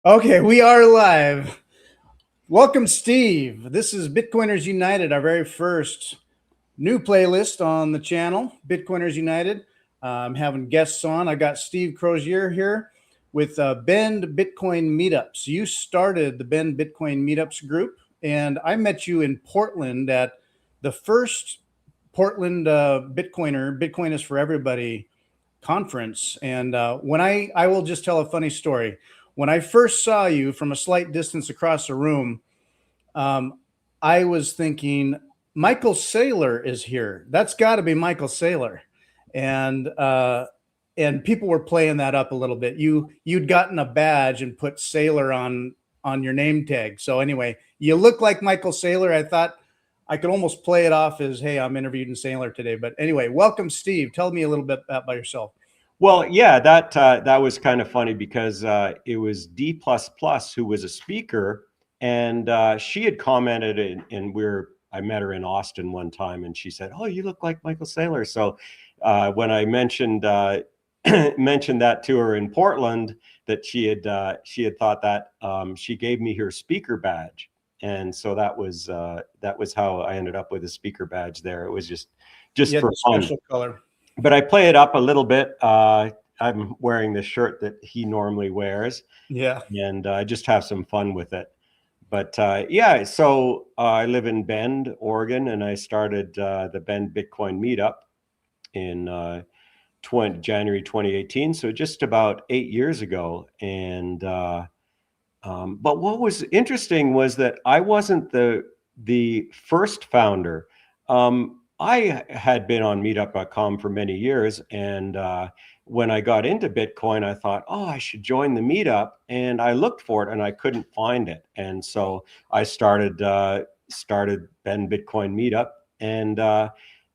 Okay, we are live. Welcome, Steve. This is Bitcoiners United, our very first new playlist on the channel, Bitcoiners United. I'm having guests on. I got Steve Crozier here with Bend Bitcoin Meetups. You started the Bend Bitcoin Meetups group, and I met you in Portland at the first Portland Bitcoin is for Everybody conference. And when I will just tell a funny story. When I first saw you from a slight distance across the room, um, I was thinking, Michael Saylor is here. That's got to be Michael Saylor. And and people were playing that up a little bit. You'd gotten a badge and put Saylor on your name tag. So anyway, you look like Michael Saylor. I thought I could almost play it off as, hey, I'm interviewing Saylor today. But anyway, welcome, Steve. Tell me a little bit about yourself. Well, yeah, that was kind of funny because it was D++ who was a speaker, and she had commented, and I met her in Austin one time, and she said, "Oh, you look like Michael Saylor." So when I mentioned mentioned that to her in Portland, that she had thought that, she gave me her speaker badge, and so that was how I ended up with a speaker badge there. It was just Yeah, for the fun. special color. But I play it up a little bit. I'm wearing the shirt that he normally wears, Yeah. and I just have some fun with it. But yeah, so I live in Bend, Oregon, and I started the Bend Bitcoin Meetup in January 2018, so just about 8 years ago. And but what was interesting was that I wasn't the first founder. I had been on meetup.com for many years, and when I got into Bitcoin, I thought, oh, I should join the meetup, and I looked for it and I couldn't find it, and so I started Ben Bitcoin Meetup, and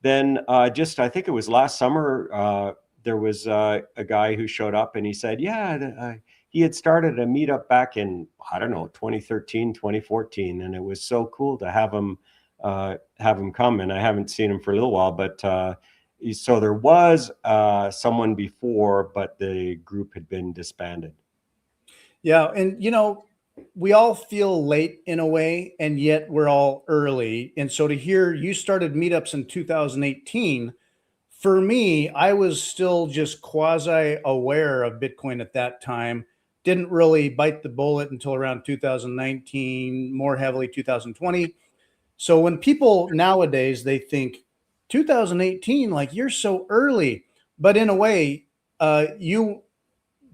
then just I think it was last summer, there was a guy who showed up and he said, yeah. He had started a meetup back in, I don't know, 2013, 2014, and it was so cool to have him come. And I haven't seen him for a little while, but so there was someone before, but the group had been disbanded. Yeah, and we all feel late in a way, and yet we're all early. And so to hear you started meetups in 2018, for me, I was still just quasi aware of Bitcoin at that time. Didn't really bite the bullet until around 2019, more heavily 2020. So when people nowadays, they think 2018, like you're so early, but in a way, you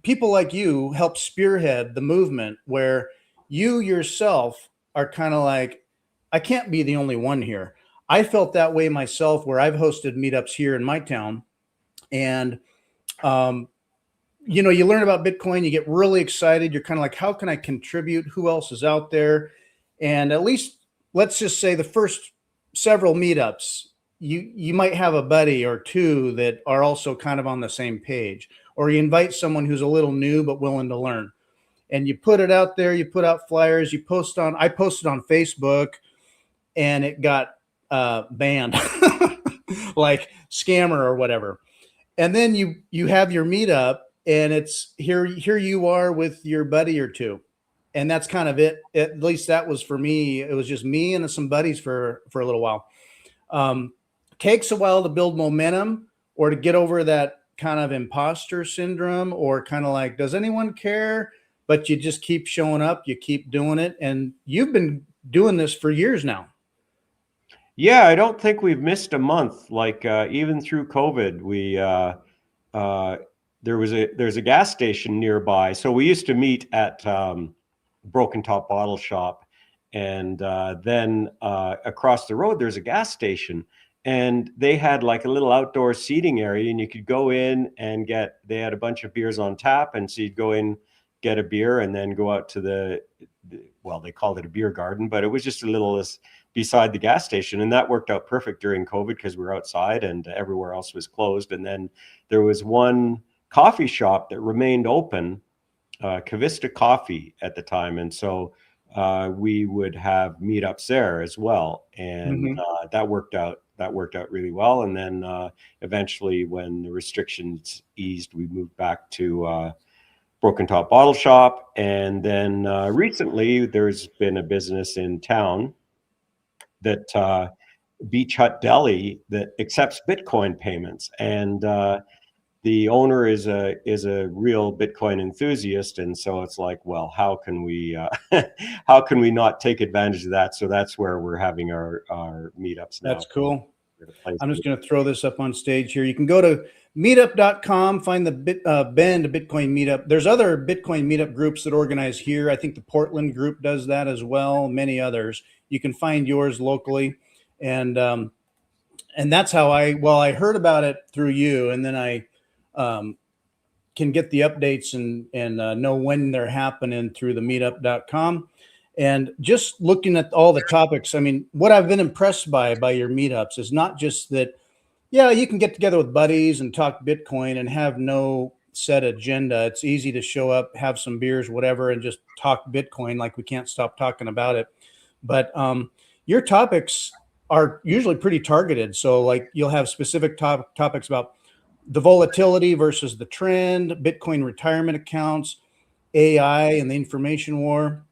people like you help spearhead the movement where you yourself are kind of like, I can't be the only one here. I felt that way myself, where I've hosted meetups here in my town, and um, you learn about Bitcoin, you get really excited. You're kind of like, how can I contribute? Who else is out there? And at least, let's just say the first several meetups, you might have a buddy or two that are also kind of on the same page, or you invite someone who's a little new but willing to learn. And you put it out there, you put out flyers, I posted on Facebook, and it got banned, like scammer or whatever. And then you have your meetup, and it's here you are with your buddy or two, and that's kind of it. At least that was for me. It was just me and some buddies for a little while. um, Takes a while to build momentum, or to get over that kind of imposter syndrome, or kind of like, does anyone care? But you just keep showing up, you keep doing it, and you've been doing this for years now. Yeah, I don't think we've missed a month. Like even through COVID, there's a gas station nearby. So we used to meet at Broken Top Bottle Shop, and then across the road there's a gas station, and they had like a little outdoor seating area, and you could go in and they had a bunch of beers on tap, and so you'd go in, get a beer, and then go out to well, they called it a beer garden, but it was just a little beside the gas station, and that worked out perfect during COVID because we were outside and everywhere else was closed. And then there was one coffee shop that remained open, Cavista Coffee at the time, and so we would have meetups there as well, and that worked out really well. And then eventually, when the restrictions eased, we moved back to Broken Top Bottle Shop. And then recently there's been a business in town that Beach Hut Deli that accepts Bitcoin payments. And the owner is a real Bitcoin enthusiast, and so it's like, well, how can we how can we not take advantage of that? So that's where we're having our meetups now. That's cool. I'm just going to throw this up on stage here. You can go to meetup.com, find the Bend Bitcoin meetup. There's other Bitcoin meetup groups that organize here. I think the Portland group does that as well. Many others. You can find yours locally, and that's how I heard about it through you, and then I can get the updates and know when they're happening through the meetup.com. And just looking at all the topics, I mean, what I've been impressed by your meetups is not just that, yeah, you can get together with buddies and talk Bitcoin and have no set agenda. It's easy to show up, have some beers, whatever, and just talk Bitcoin like we can't stop talking about it. But your topics are usually pretty targeted. So like you'll have specific topics about the volatility versus the trend, Bitcoin retirement accounts, AI and the information war,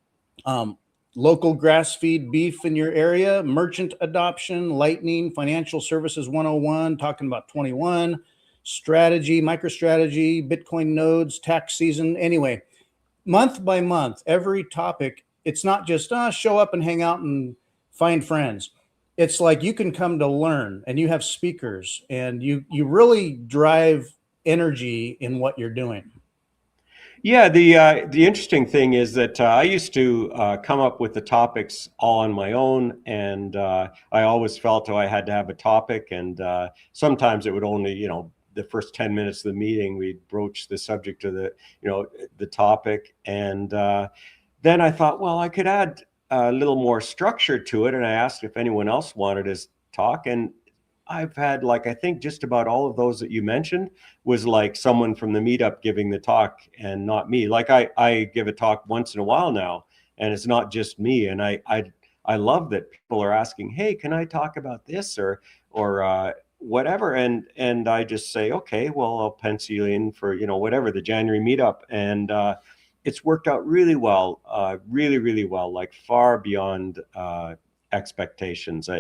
local grass feed beef in your area, merchant adoption, lightning, financial services 101, talking about 21, strategy, MicroStrategy, Bitcoin nodes, tax season. Anyway, month by month, every topic, it's not just show up and hang out and find friends. It's like you can come to learn, and you have speakers, and you really drive energy in what you're doing. Yeah, the interesting thing is that I used to come up with the topics all on my own, and I always felt I had to have a topic, and sometimes it would only, the first 10 minutes of the meeting, we'd broach the subject of the topic, and then I thought, well, I could add a little more structure to it, and I asked if anyone else wanted to talk, and I've had I think just about all of those that you mentioned was like someone from the meetup giving the talk and not me. Like I give a talk once in a while now, and it's not just me. And I love that people are asking, hey, can I talk about this or whatever? And I just say, okay, well, I'll pencil you in for, whatever, the January meetup. And it's worked out really well, really, really well, like far beyond expectations.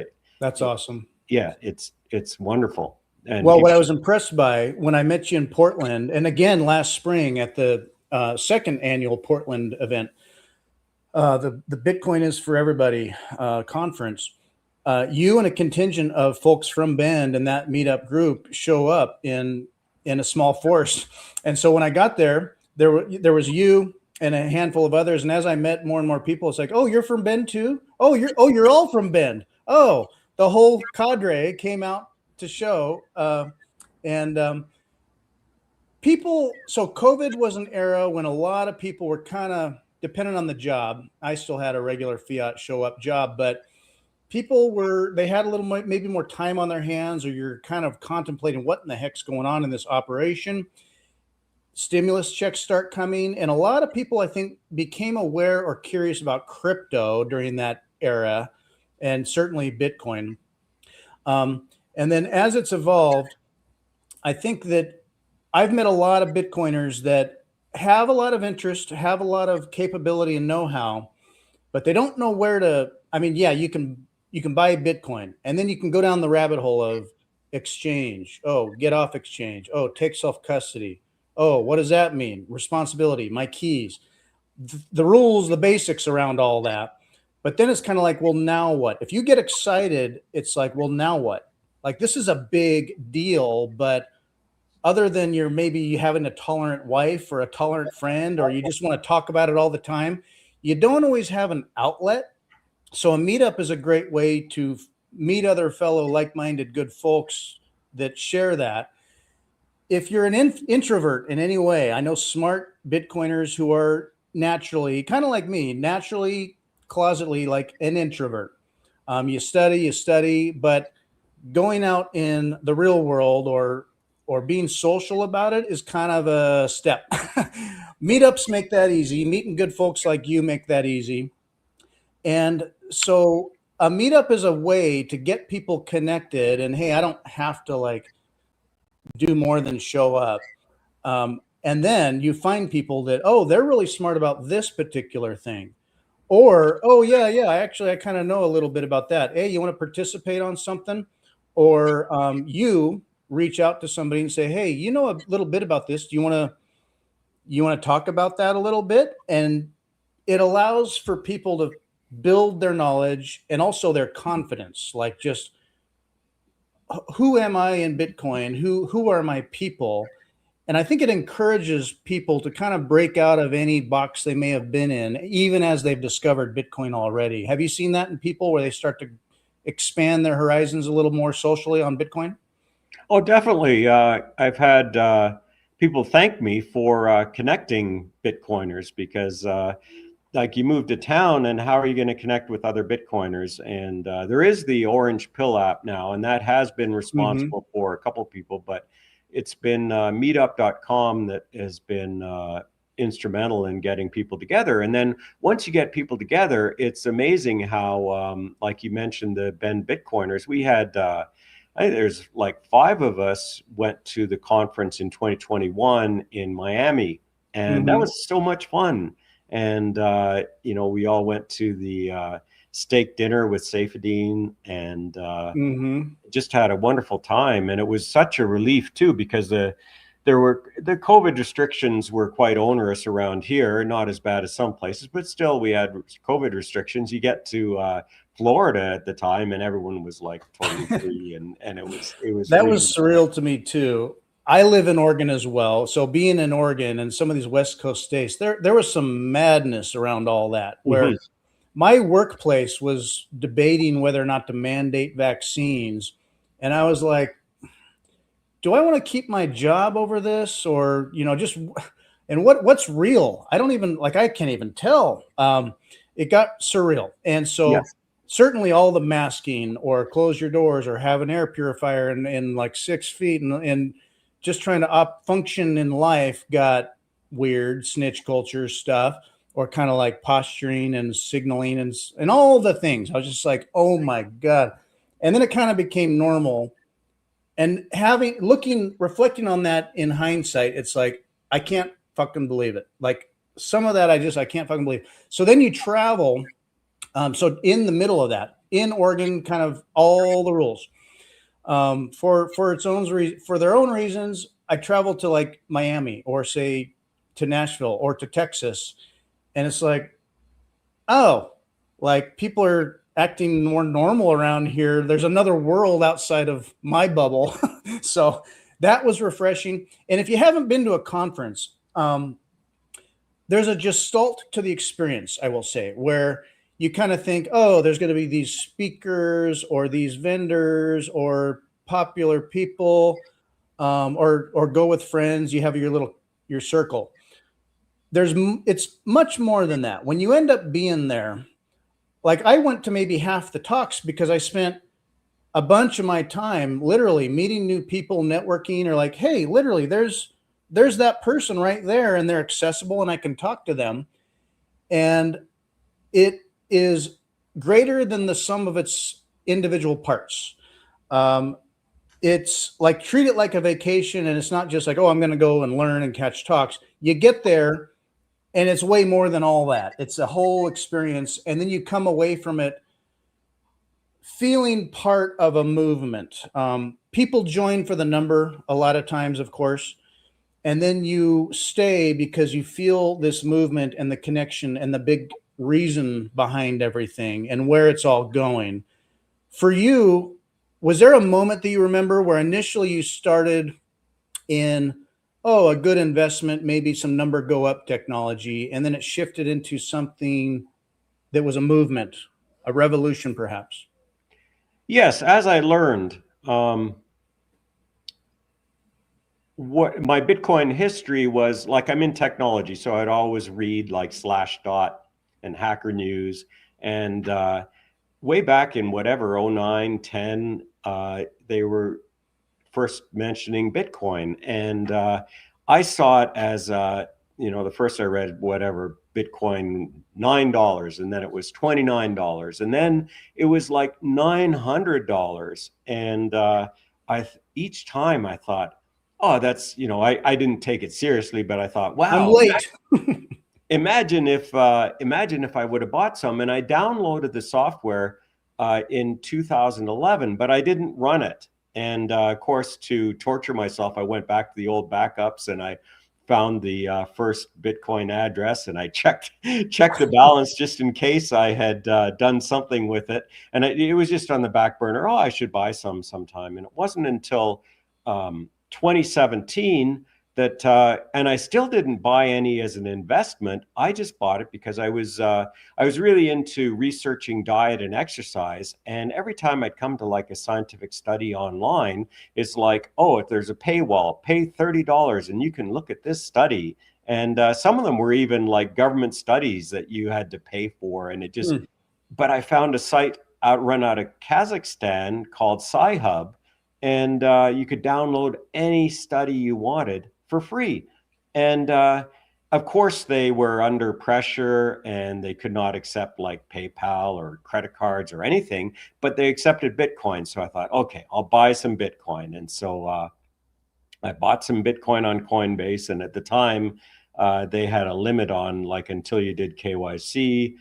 That's awesome. Yeah, it's wonderful. And well, what I was impressed by when I met you in Portland, and again last spring at the second annual Portland event, the Bitcoin is for Everybody conference, you and a contingent of folks from Bend and that meetup group show up in a small force. And so when I got there was you and a handful of others. And as I met more and more people, it's like, oh, you're from Bend too? Oh, you're all from Bend. Oh, the whole cadre came out to show. People, so COVID was an era when a lot of people were kind of dependent on the job. I still had a regular fiat show up job, but people they had a little maybe more time on their hands, or you're kind of contemplating what in the heck's going on in this operation. Stimulus checks start coming. And a lot of people, I think, became aware or curious about crypto during that era, and certainly Bitcoin. And then as it's evolved, I think that I've met a lot of Bitcoiners that have a lot of interest, have a lot of capability and know-how, but they don't know where to. I mean, yeah, you can buy Bitcoin, and then you can go down the rabbit hole of exchange. Oh, get off exchange. Oh, take self-custody. Oh, what does that mean? Responsibility, my keys, the rules, the basics around all that. But then it's kind of like, well, now what? If you get excited, it's like, well, now what? Like, this is a big deal, but other than you're maybe having a tolerant wife or a tolerant friend, or you just want to talk about it all the time, you don't always have an outlet. So a meetup is a great way to meet other fellow like-minded good folks that share that. If you're an introvert in any way, I know smart Bitcoiners who are naturally, kind of like me, naturally closetly like an introvert. You study, but going out in the real world or being social about it is kind of a step. Meetups make that easy. Meeting good folks like you make that easy. And so a meetup is a way to get people connected. And hey, I don't have to do more than show up. And then you find people that, oh, they're really smart about this particular thing. Or, oh, yeah, I kind of know a little bit about that. Hey, you want to participate on something? Or you reach out to somebody and say, hey, you know a little bit about this. Do you want to talk about that a little bit? And it allows for people to build their knowledge and also their confidence, like just who am I in Bitcoin? Who are my people? And I think it encourages people to kind of break out of any box they may have been in, even as they've discovered Bitcoin already. Have you seen that in people where they start to expand their horizons a little more socially on Bitcoin? Oh, definitely. I've had people thank me for connecting Bitcoiners because, like, you move to town, and how are you going to connect with other Bitcoiners? And there is the Orange Pill app now, and that has been Mm-hmm. responsible for a couple people, but it's been Meetup.com that has been instrumental in getting people together. And then once you get people together, it's amazing how, like you mentioned, the Bend Bitcoiners, we had. I think there's like five of us went to the conference in 2021 in Miami, and that Mm-hmm. was so much fun. And we all went to the steak dinner with Saifedean, and Mm-hmm. just had a wonderful time. And it was such a relief too, because the COVID restrictions were quite onerous around here, not as bad as some places, but still we had COVID restrictions. You get to Florida at the time, and everyone was like totally free, and it was That was really fun. surreal to me too. I live in Oregon as well. So being in Oregon and some of these West Coast states, there was some madness around all that where Mhm. my workplace was debating whether or not to mandate vaccines. And I was like, do I want to keep my job over this or, just and what's real? I don't even like I can't even tell. It got surreal. And so Yes. certainly all the masking or close your doors or have an air purifier in like 6 feet and just trying to function in life got weird snitch culture stuff or kind of like posturing and signaling and all the things. I was just like, oh my God. And then it kind of became normal and reflecting on that in hindsight, it's like I can't fucking believe it. Like some of that I can't fucking believe. So then you travel. So in the middle of that, in Oregon, kind of all the rules for its own for their own reasons. I travel to like Miami or say to Nashville or to Texas, and it's like, oh, like people are acting more normal around here. There's another world outside of my bubble. So that was refreshing. And if you haven't been to a conference, there's a gestalt to the experience, I will say, where you kind of think, oh, there's going to be these speakers or these vendors or popular people, or go with friends. You have your circle. It's much more than that. When you end up being there, like I went to maybe half the talks because I spent a bunch of my time literally meeting new people, networking, or like, hey, literally, there's that person right there, and they're accessible, and I can talk to them, and it is greater than the sum of its individual parts. Um, it's like treat it like a vacation, and it's not just like, oh, I'm going to go and learn and catch talks. You get there, and it's way more than all that. It's a whole experience, and then you come away from it feeling part of a movement. People join for the number a lot of times, of course, and then you stay because you feel this movement and the connection and the big reason behind everything and where it's all going. For you, was there a moment that you remember where initially you started in, oh, a good investment, maybe some number go up technology, and then it shifted into something that was a movement, a revolution, perhaps? Yes, as I learned, what my Bitcoin history was like, I'm in technology, so I'd always read like Slashdot and Hacker News. And way back in whatever, '09, 10, they were first mentioning Bitcoin. And I saw it as, the first I read, whatever, Bitcoin $9, and then it was $29, and then it was like $900. And each time I thought, oh, that's, I didn't take it seriously, but I thought, I'm wow, late. imagine if I would have bought some. And I downloaded the software in 2011, but I didn't run it. And of course, to torture myself, I went back to the old backups and I found the first Bitcoin address and I checked the balance just in case I had done something with it. And it was just on the back burner. Oh, I should buy some sometime. And it wasn't until 2017 that and I still didn't buy any as an investment. I just bought it because I was really into researching diet and exercise. And every time I'd come to like a scientific study online, it's like, oh, if there's a paywall, pay $30 and you can look at this study. And some of them were even like government studies that you had to pay for. And it just, but I found a site run out of Kazakhstan called Sci-Hub, and you could download any study you wanted for free. And of course, they were under pressure and they could not accept like PayPal or credit cards or anything, but they accepted Bitcoin. So I thought, okay, I'll buy some Bitcoin. And so I bought some Bitcoin on Coinbase. And at the time, they had a limit on like until you did KYC,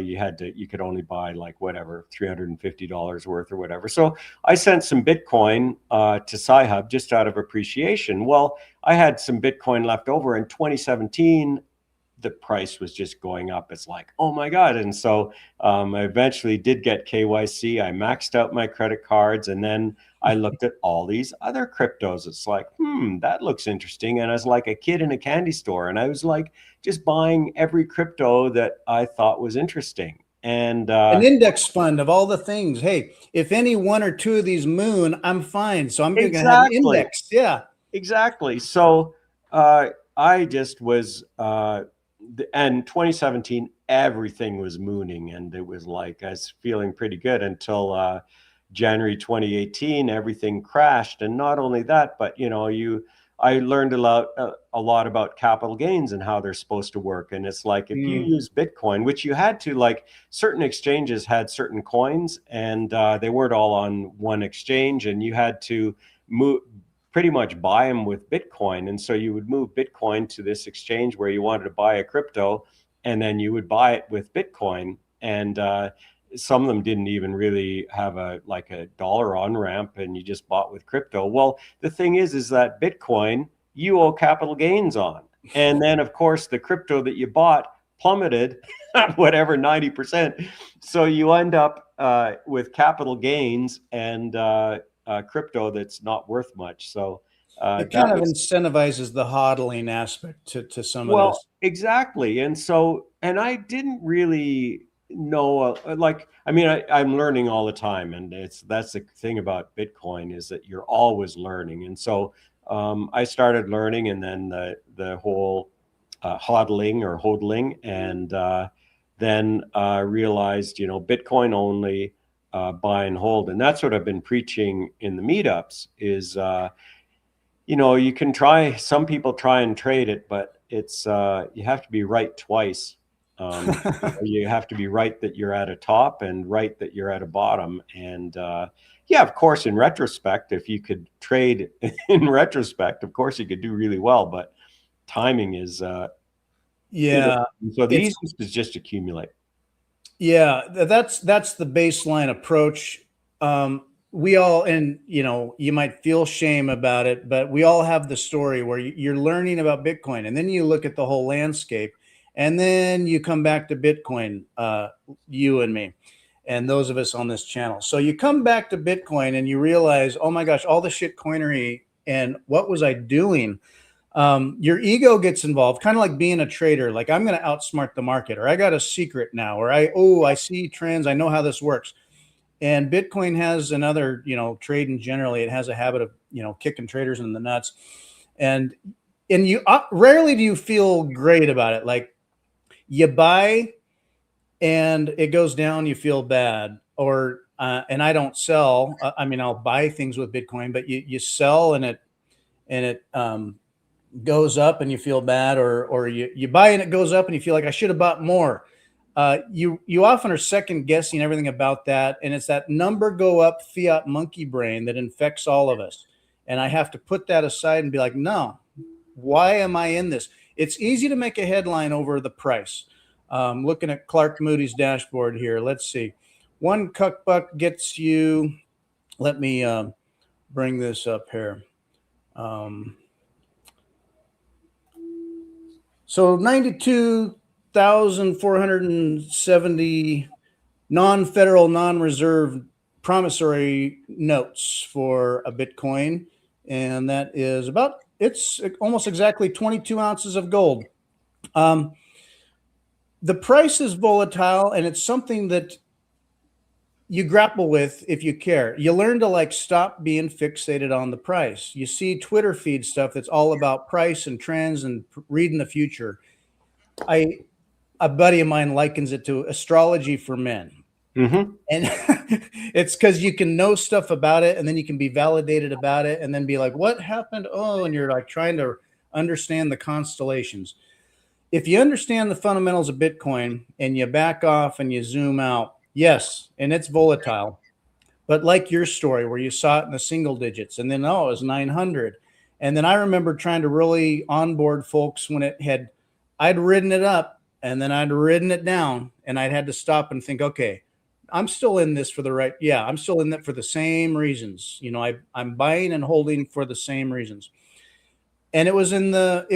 you could only buy like whatever, $350 worth or whatever. So I sent some Bitcoin to Sci-Hub just out of appreciation. Well, I had some Bitcoin left over in 2017. The price was just going up. It's like, oh my God. And so I eventually did get KYC. I maxed out my credit cards and then I looked at all these other cryptos. It's like, that looks interesting. And I was like a kid in a candy store. And I was like just buying every crypto that I thought was interesting. And An index fund of all the things. Hey, if any one or two of these moon, I'm fine. So I'm going to have an exactly, index. Yeah. exactly. So I just was, and 2017, everything was mooning. And it was like, I was feeling pretty good until January 2018, everything crashed. And not only that, but I learned a lot about capital gains and how they're supposed to work. And it's like, if you use Bitcoin, which you had to, like certain exchanges had certain coins and they weren't all on one exchange, and you had to pretty much buy them with Bitcoin. And so you would move Bitcoin to this exchange where you wanted to buy a crypto, and then you would buy it with Bitcoin. And some of them didn't even really have a dollar on ramp, and you just bought with crypto. Well, the thing is that Bitcoin, you owe capital gains on. And then of course the crypto that you bought plummeted whatever 90%. So you end up with capital gains and crypto that's not worth much. So It kind of incentivizes the hodling aspect to some of well, this. exactly. And so, and I didn't really know, I'm learning all the time. And that's the thing about Bitcoin, is that you're always learning. And so I started learning, and then the whole hodling or hodling, and then realized, Bitcoin only, buy and hold. And that's what I've been preaching in the meetups is, you can try, some people try and trade it, but it's, you have to be right twice. You have to be right that you're at a top and right that you're at a bottom. And yeah, of course, in retrospect, if you could trade in retrospect, of course you could do really well, but timing is, so the easiest is just accumulate. Yeah, that's the baseline approach. We all, and you might feel shame about it, but we all have the story where you're learning about Bitcoin, and then you look at the whole landscape, and then you come back to Bitcoin, you and me, and those of us on this channel. So you come back to Bitcoin and you realize, oh my gosh, all the shit coinery, and what was I doing? Your ego gets involved, kind of like being a trader. Like, I'm going to outsmart the market, or I got a secret now, or I see trends. I know how this works. And Bitcoin has another, trading generally, it has a habit of, kicking traders in the nuts. And you rarely do you feel great about it. Like, you buy and it goes down, you feel bad. Or, and I don't sell. I'll buy things with Bitcoin, but you sell and it goes up and you feel bad, or you buy and it goes up and you feel like I should have bought more. You often are second guessing everything about that. And it's that number go up fiat monkey brain that infects all of us. And I have to put that aside and be like, no, why am I in this? It's easy to make a headline over the price. Looking at Clark Moody's dashboard here, let's see. One cuck buck gets you, let me bring this up here. So 92,470 non-federal, non-reserve promissory notes for a Bitcoin. And that is it's almost exactly 22 ounces of gold. The price is volatile, and it's something that you grapple with if you care. You learn to like stop being fixated on the price. You see Twitter feed stuff that's all about price and trends and reading the future. A buddy of mine likens it to astrology for men. Mm-hmm. And it's because you can know stuff about it, and then you can be validated about it, and then be like, what happened? Oh, and you're like trying to understand the constellations. If you understand the fundamentals of Bitcoin and you back off and you zoom out, yes, and it's volatile. But like your story where you saw it in the single digits, and then, oh, it was 900. And then I remember trying to really onboard folks when I'd ridden it up, and then I'd ridden it down, and I'd had to stop and think, okay, I'm still in this for I'm still in it for the same reasons. You know, I'm buying and holding for the same reasons. And it was in the,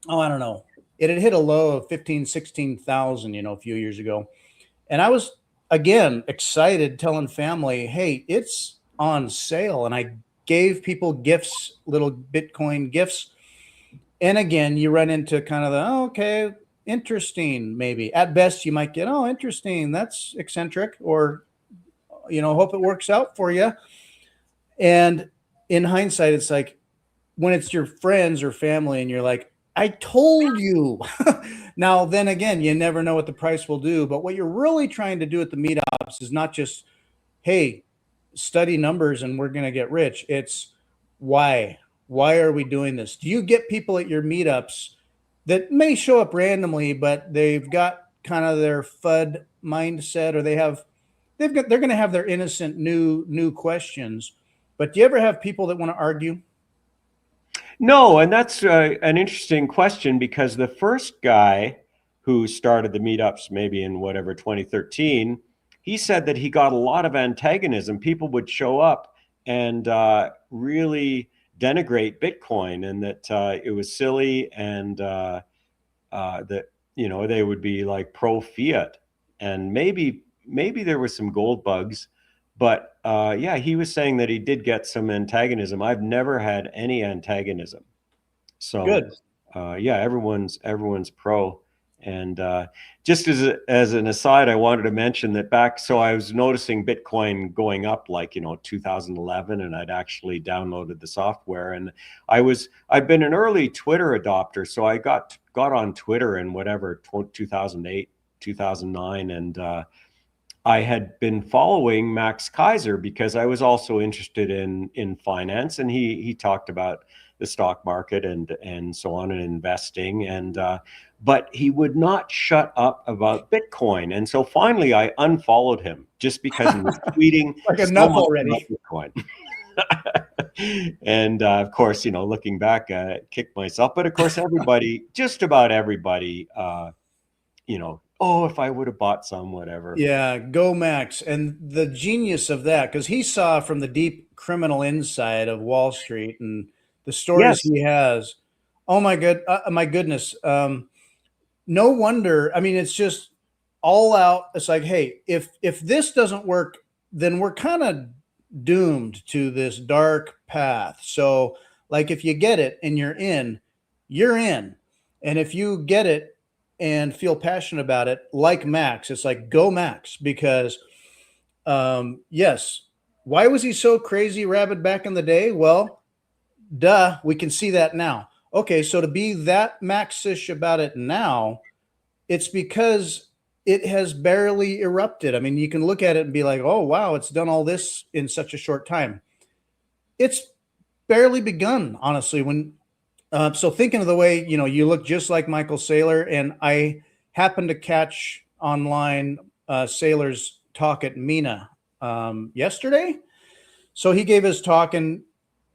oh, I don't know. It had hit a low of 15, 16,000, a few years ago. And I was, again, excited telling family, hey, it's on sale. And I gave people gifts, little Bitcoin gifts. And again, you run into kind of okay, interesting, maybe. At best, you might get, oh, interesting. That's eccentric, or, hope it works out for you. And in hindsight, it's like when it's your friends or family and you're like, I told you. Now, then again, you never know what the price will do. But what you're really trying to do at the meetups is not just, hey, study numbers and we're going to get rich. It's why? Why are we doing this? Do you get people at your meetups that may show up randomly, but they've got kind of their FUD mindset, or they're going to have their innocent new questions. But do you ever have people that want to argue? No, and that's an interesting question, because the first guy who started the meetups, maybe in whatever 2013, he said that he got a lot of antagonism. People would show up and really denigrate Bitcoin, and that it was silly, and that they would be like pro fiat, and maybe there was some gold bugs. But yeah, he was saying that he did get some antagonism. I've never had any antagonism. So good. Yeah, everyone's pro. And just as an aside, I wanted to mention that so I was noticing Bitcoin going up like 2011, and I'd actually downloaded the software, and I'd been an early Twitter adopter, so I got on Twitter in whatever 2008, 2009, and I had been following Max Kaiser because I was also interested in finance, and he talked about the stock market and so on, and investing, and but he would not shut up about Bitcoin. And so finally I unfollowed him just because he was tweeting like so enough much already about Bitcoin. And of course, looking back, I kicked myself. But of course, just about everybody, oh, if I would have bought some, whatever. Yeah, go Max. And the genius of that, because he saw from the deep criminal inside of Wall Street and the stories Yes. he has. Oh my goodness. No wonder. I mean, it's just all out. It's like, hey, if this doesn't work, then we're kind of doomed to this dark path. So like, if you get it and you're in, you're in. And if you get it and feel passionate about it, like Max, it's like, go Max, because yes, why was he so crazy rabid back in the day? Well, duh, we can see that now. Okay, so to be that Maxish about it now, it's because it has barely erupted. I mean, you can look at it and be like, oh, wow, it's done all this in such a short time. It's barely begun, honestly. So thinking of the way, you look just like Michael Saylor, and I happened to catch online Saylor's talk at MENA yesterday. So he gave his talk, and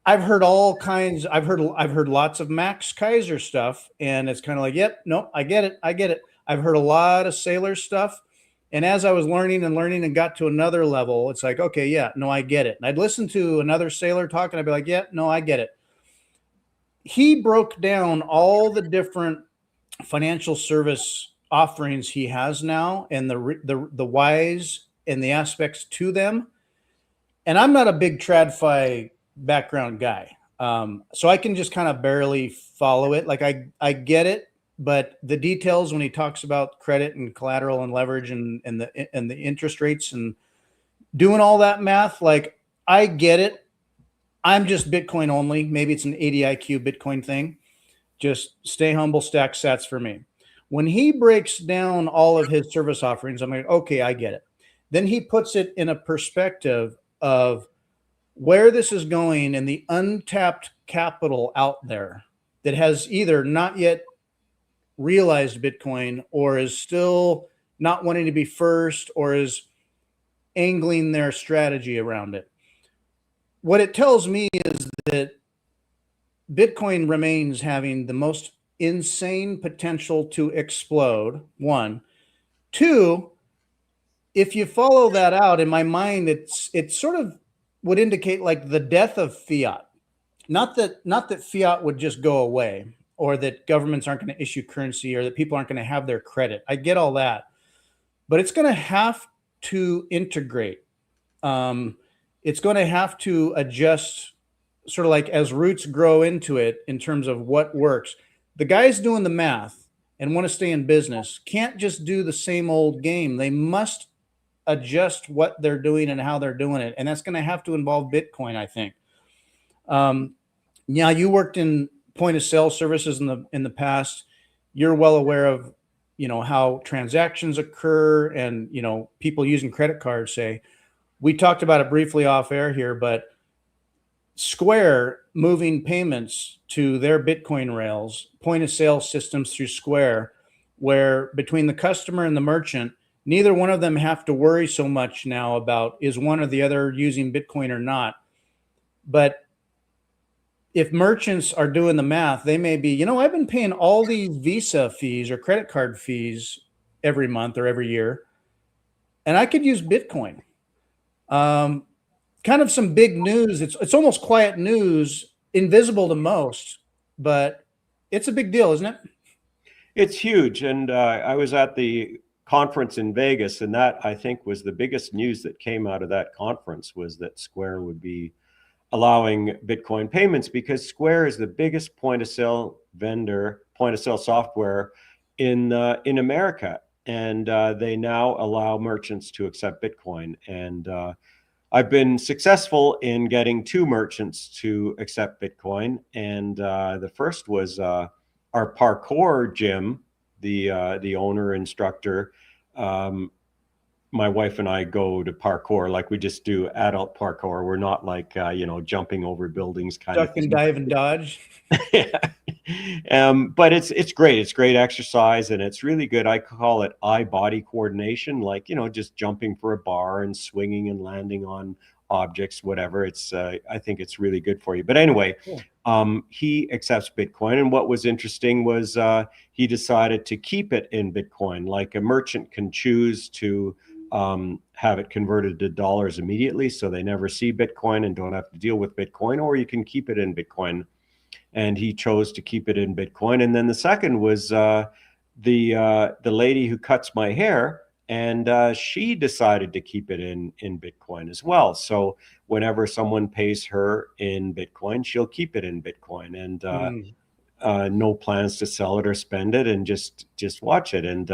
I've heard all kinds. I've heard lots of Max Kaiser stuff, and it's kind of like, yep, nope, I get it, I get it. I've heard a lot of Sailor stuff, and as I was learning and learning and got to another level, it's like, okay, yeah, no, I get it. And I'd listen to another Sailor talk, and I'd be like, yeah, no, I get it. He broke down all the different financial service offerings he has now, and the whys and the aspects to them. And I'm not a big TradFi background guy, so I can just kind of barely follow it. Like I get it, but the details when he talks about credit and collateral and leverage and the interest rates and doing all that math, like I get it. I'm just Bitcoin only. Maybe it's an 80 IQ Bitcoin thing. Just stay humble, stack sats for me. When he breaks down all of his service offerings, I'm like, okay, I get it. Then he puts it in a perspective of where this is going and the untapped capital out there that has either not yet realized Bitcoin or is still not wanting to be first or is angling their strategy around it. What it tells me is that Bitcoin remains having the most insane potential to explode. One, two, if you follow that out, in my mind, it sort of would indicate like the death of fiat. Not that fiat would just go away, or that governments aren't going to issue currency, or that people aren't going to have their credit. I get all that, but it's going to have to integrate. It's going to have to adjust, sort of like as roots grow into it in terms of what works. The guys doing the math and want to stay in business can't just do the same old game. They must adjust what they're doing and how they're doing it, and that's going to have to involve Bitcoin, I think. Yeah, you worked in point of sale services in the past. You're well aware of, how transactions occur and, people using credit cards. Say, we talked about it briefly off air here, but Square moving payments to their Bitcoin rails, point of sale systems through Square, where between the customer and the merchant, neither one of them have to worry so much now about is one or the other using Bitcoin or not. But if merchants are doing the math, they may be, I've been paying all these Visa fees or credit card fees every month or every year, and I could use Bitcoin. Kind of some big news. It's almost quiet news, invisible to most, but it's a big deal, isn't it? It's huge. And I was at the conference in Vegas, and that, I think, was the biggest news that came out of that conference, was that Square would be allowing Bitcoin payments, because Square is the biggest point of sale vendor, point of sale software in America. And they now allow merchants to accept Bitcoin. And I've been successful in getting 2 merchants to accept Bitcoin. And the first was our parkour gym, the owner instructor. My wife and I go to parkour, like we just do adult parkour. We're not like, jumping over buildings kind of Duck thing. and dive and dodge. But it's great. It's great exercise, and it's really good. I call it eye-body coordination, like, just jumping for a bar and swinging and landing on objects, whatever. It's I think it's really good for you. But anyway, cool. He accepts Bitcoin, and what was interesting was he decided to keep it in Bitcoin. Like, a merchant can choose to have it converted to dollars immediately, so they never see Bitcoin and don't have to deal with Bitcoin, or you can keep it in Bitcoin. And he chose to keep it in Bitcoin. And then the second was the lady who cuts my hair, and she decided to keep it in Bitcoin as well. So whenever someone pays her in Bitcoin, she'll keep it in Bitcoin, and no plans to sell it or spend it, and just watch it. And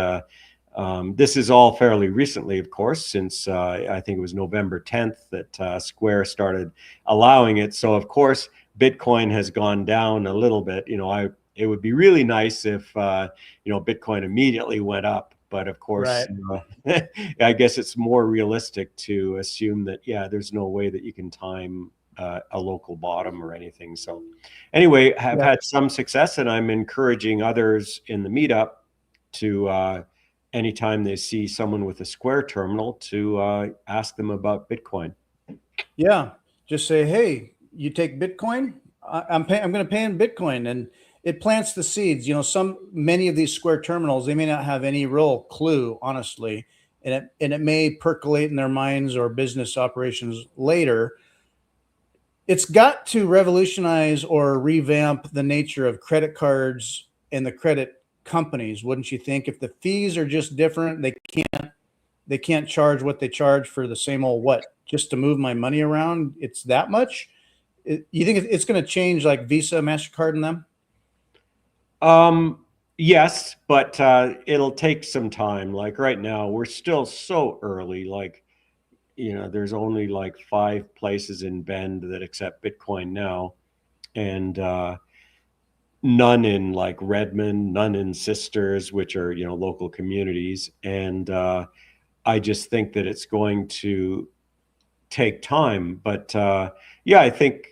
this is all fairly recently, of course, since I think it was November 10th that Square started allowing it. So of course, Bitcoin has gone down a little bit. It would be really nice if Bitcoin immediately went up, but of course, right. I guess it's more realistic to assume that, there's no way that you can time a local bottom or anything. So anyway, have had some success, and I'm encouraging others in the meetup to anytime they see someone with a Square terminal to ask them about Bitcoin. Yeah, just say, hey, you take Bitcoin. I'm going to pay in Bitcoin, and it plants the seeds. You know, many of these Square terminals, they may not have any real clue, honestly, and it may percolate in their minds or business operations later. It's got to revolutionize or revamp the nature of credit cards and the credit companies, wouldn't you think? If the fees are just different, they can't charge what they charge for the same old what, just to move my money around. It's that much. You think it's going to change like Visa, MasterCard, and them? Yes, but it'll take some time. Like right now, we're still so early. Like, you know, there's only like 5 places in Bend that accept Bitcoin now, and none in like Redmond, none in Sisters, which are, you know, local communities. And I just think that it's going to take time. But yeah, I think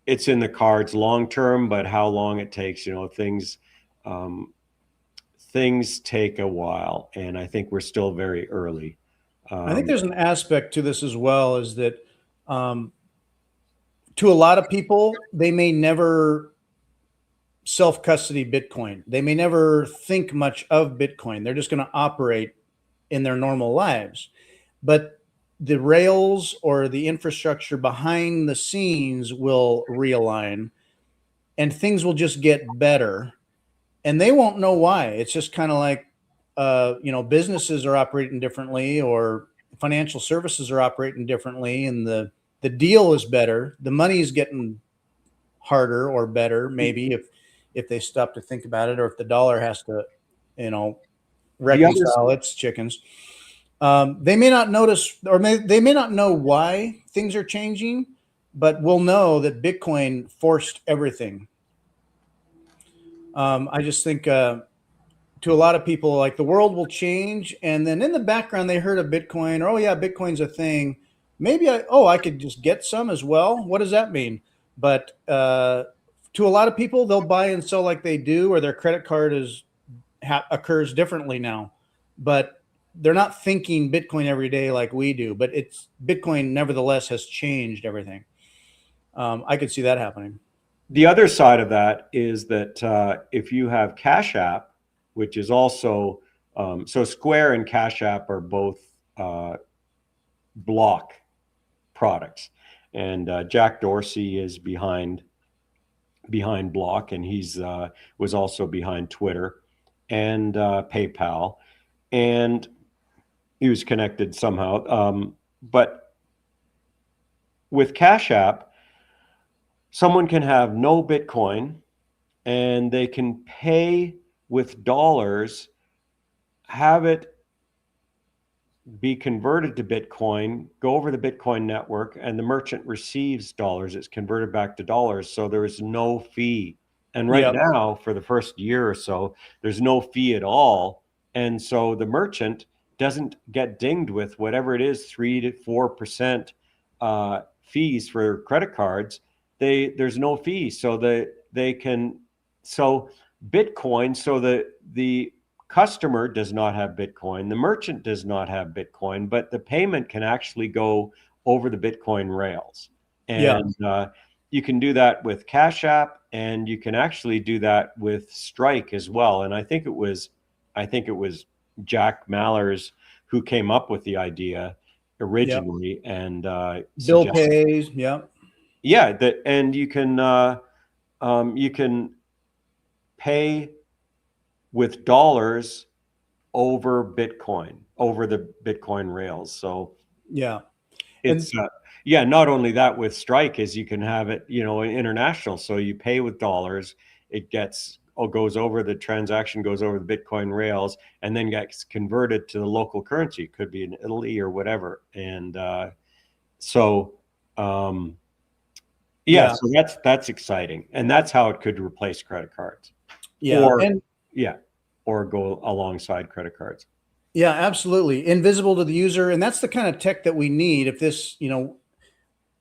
it's in the cards long term, but how long it takes, you know, um, things take a while, and I think we're still very early. I think there's an aspect to this as well, is that um, to a lot of people, they may never self-custody Bitcoin. They may never think much of Bitcoin. They're just going to operate in their normal lives. But the rails or the infrastructure behind the scenes will realign, and things will just get better. And they won't know why. It's just kind of like, you know, businesses are operating differently, or financial services are operating differently, and the deal is better. The money is getting harder or better, maybe, if they stop to think about it, or if the dollar has to, you know, The other reconcile its chickens. They may not notice, or they may not know why things are changing, but we'll know that Bitcoin forced everything. I just think to a lot of people, like, the world will change, and then in the background they heard of Bitcoin, or, oh yeah, Bitcoin's a thing. Maybe I could just get some as well. What does that mean? But to a lot of people, they'll buy and sell like they do, or their credit card occurs differently now. But they're not thinking Bitcoin every day like we do. But Bitcoin nevertheless has changed everything. I could see that happening. the other side of that is that if you have Cash App, which is also so Square and Cash App are both block products, and Jack Dorsey is behind Block, and he's was also behind Twitter and PayPal, and he was connected somehow. But with Cash App, someone can have no Bitcoin, and they can pay with dollars, have it be converted to Bitcoin, go over the Bitcoin network, and the merchant receives dollars. It's converted back to dollars. So there is no fee. And right Yep. now, for the first year or so, there's no fee at all. And so the merchant doesn't get dinged with whatever it is, 3 to 4% fees for credit cards. There's no fee. So they can, so Bitcoin, so the customer does not have Bitcoin, the merchant does not have Bitcoin, but the payment can actually go over the Bitcoin rails. And you can do that with Cash App, and you can actually do that with Strike as well. And I think it was Jack Mallers who came up with the idea originally. Yep. And bill pays. Yeah, that, and you can pay with dollars over Bitcoin, over the Bitcoin rails. So yeah, it's not only that, with Strike is you can have it, you know, international. So you pay with dollars, it goes over, the transaction goes over the Bitcoin rails, and then gets converted to the local currency. It could be in Italy or whatever. And so that's exciting, and that's how it could replace credit cards. Or go alongside credit cards. Yeah, absolutely. Invisible to the user. And that's the kind of tech that we need. If this, you know,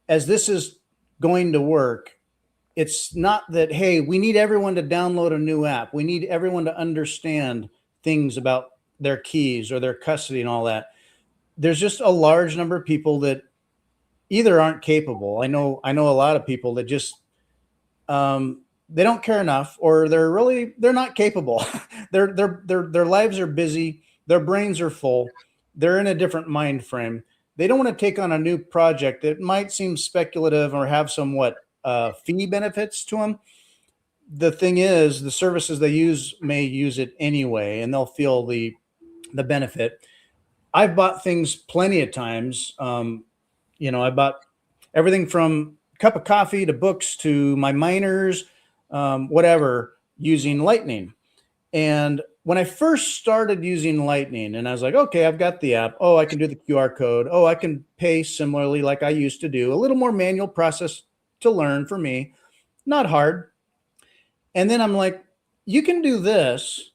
as this is going to work, it's not that, hey, we need everyone to download a new app. We need everyone to understand things about their keys or their custody and all that. There's just a large number of people that either aren't capable. I know a lot of people that just they don't care enough, or they're not capable. Their lives are busy, their brains are full, they're in a different mind frame. They don't want to take on a new project that might seem speculative or have somewhat fee benefits to them. The thing is, the services they use may use it anyway, and they'll feel the benefit. I've bought things plenty of times. I bought everything from cup of coffee to books to my miners, whatever, using Lightning. And when I first started using Lightning, and I was like, okay, I've got the app. Oh, I can do the QR code. Oh, I can pay similarly like I used to do. A little more manual process to learn for me, not hard. And then I'm like, you can do this,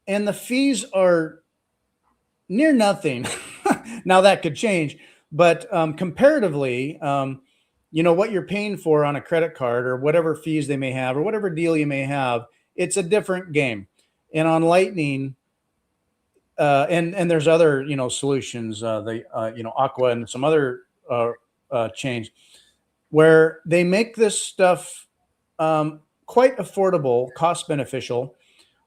and the fees are near nothing. Now that could change, but comparatively, what you're paying for on a credit card or whatever fees they may have or whatever deal you may have, it's a different game. And on Lightning, and there's other solutions, Aqua and some other chains where they make this stuff quite affordable, cost beneficial.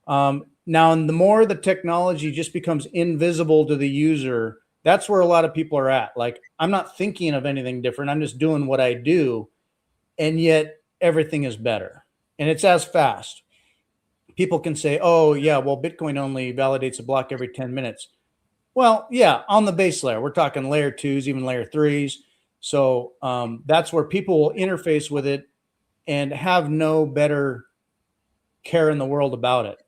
Now, and the more the technology just becomes invisible to the user, that's where a lot of people are at. Like, I'm not thinking of anything different. I'm just doing what I do. And yet everything is better and it's as fast. People can say, oh, yeah, well, Bitcoin only validates a block every 10 minutes. Well, yeah, on the base layer, we're talking layer twos, even layer threes. So that's where people will interface with it and have no better care in the world about it.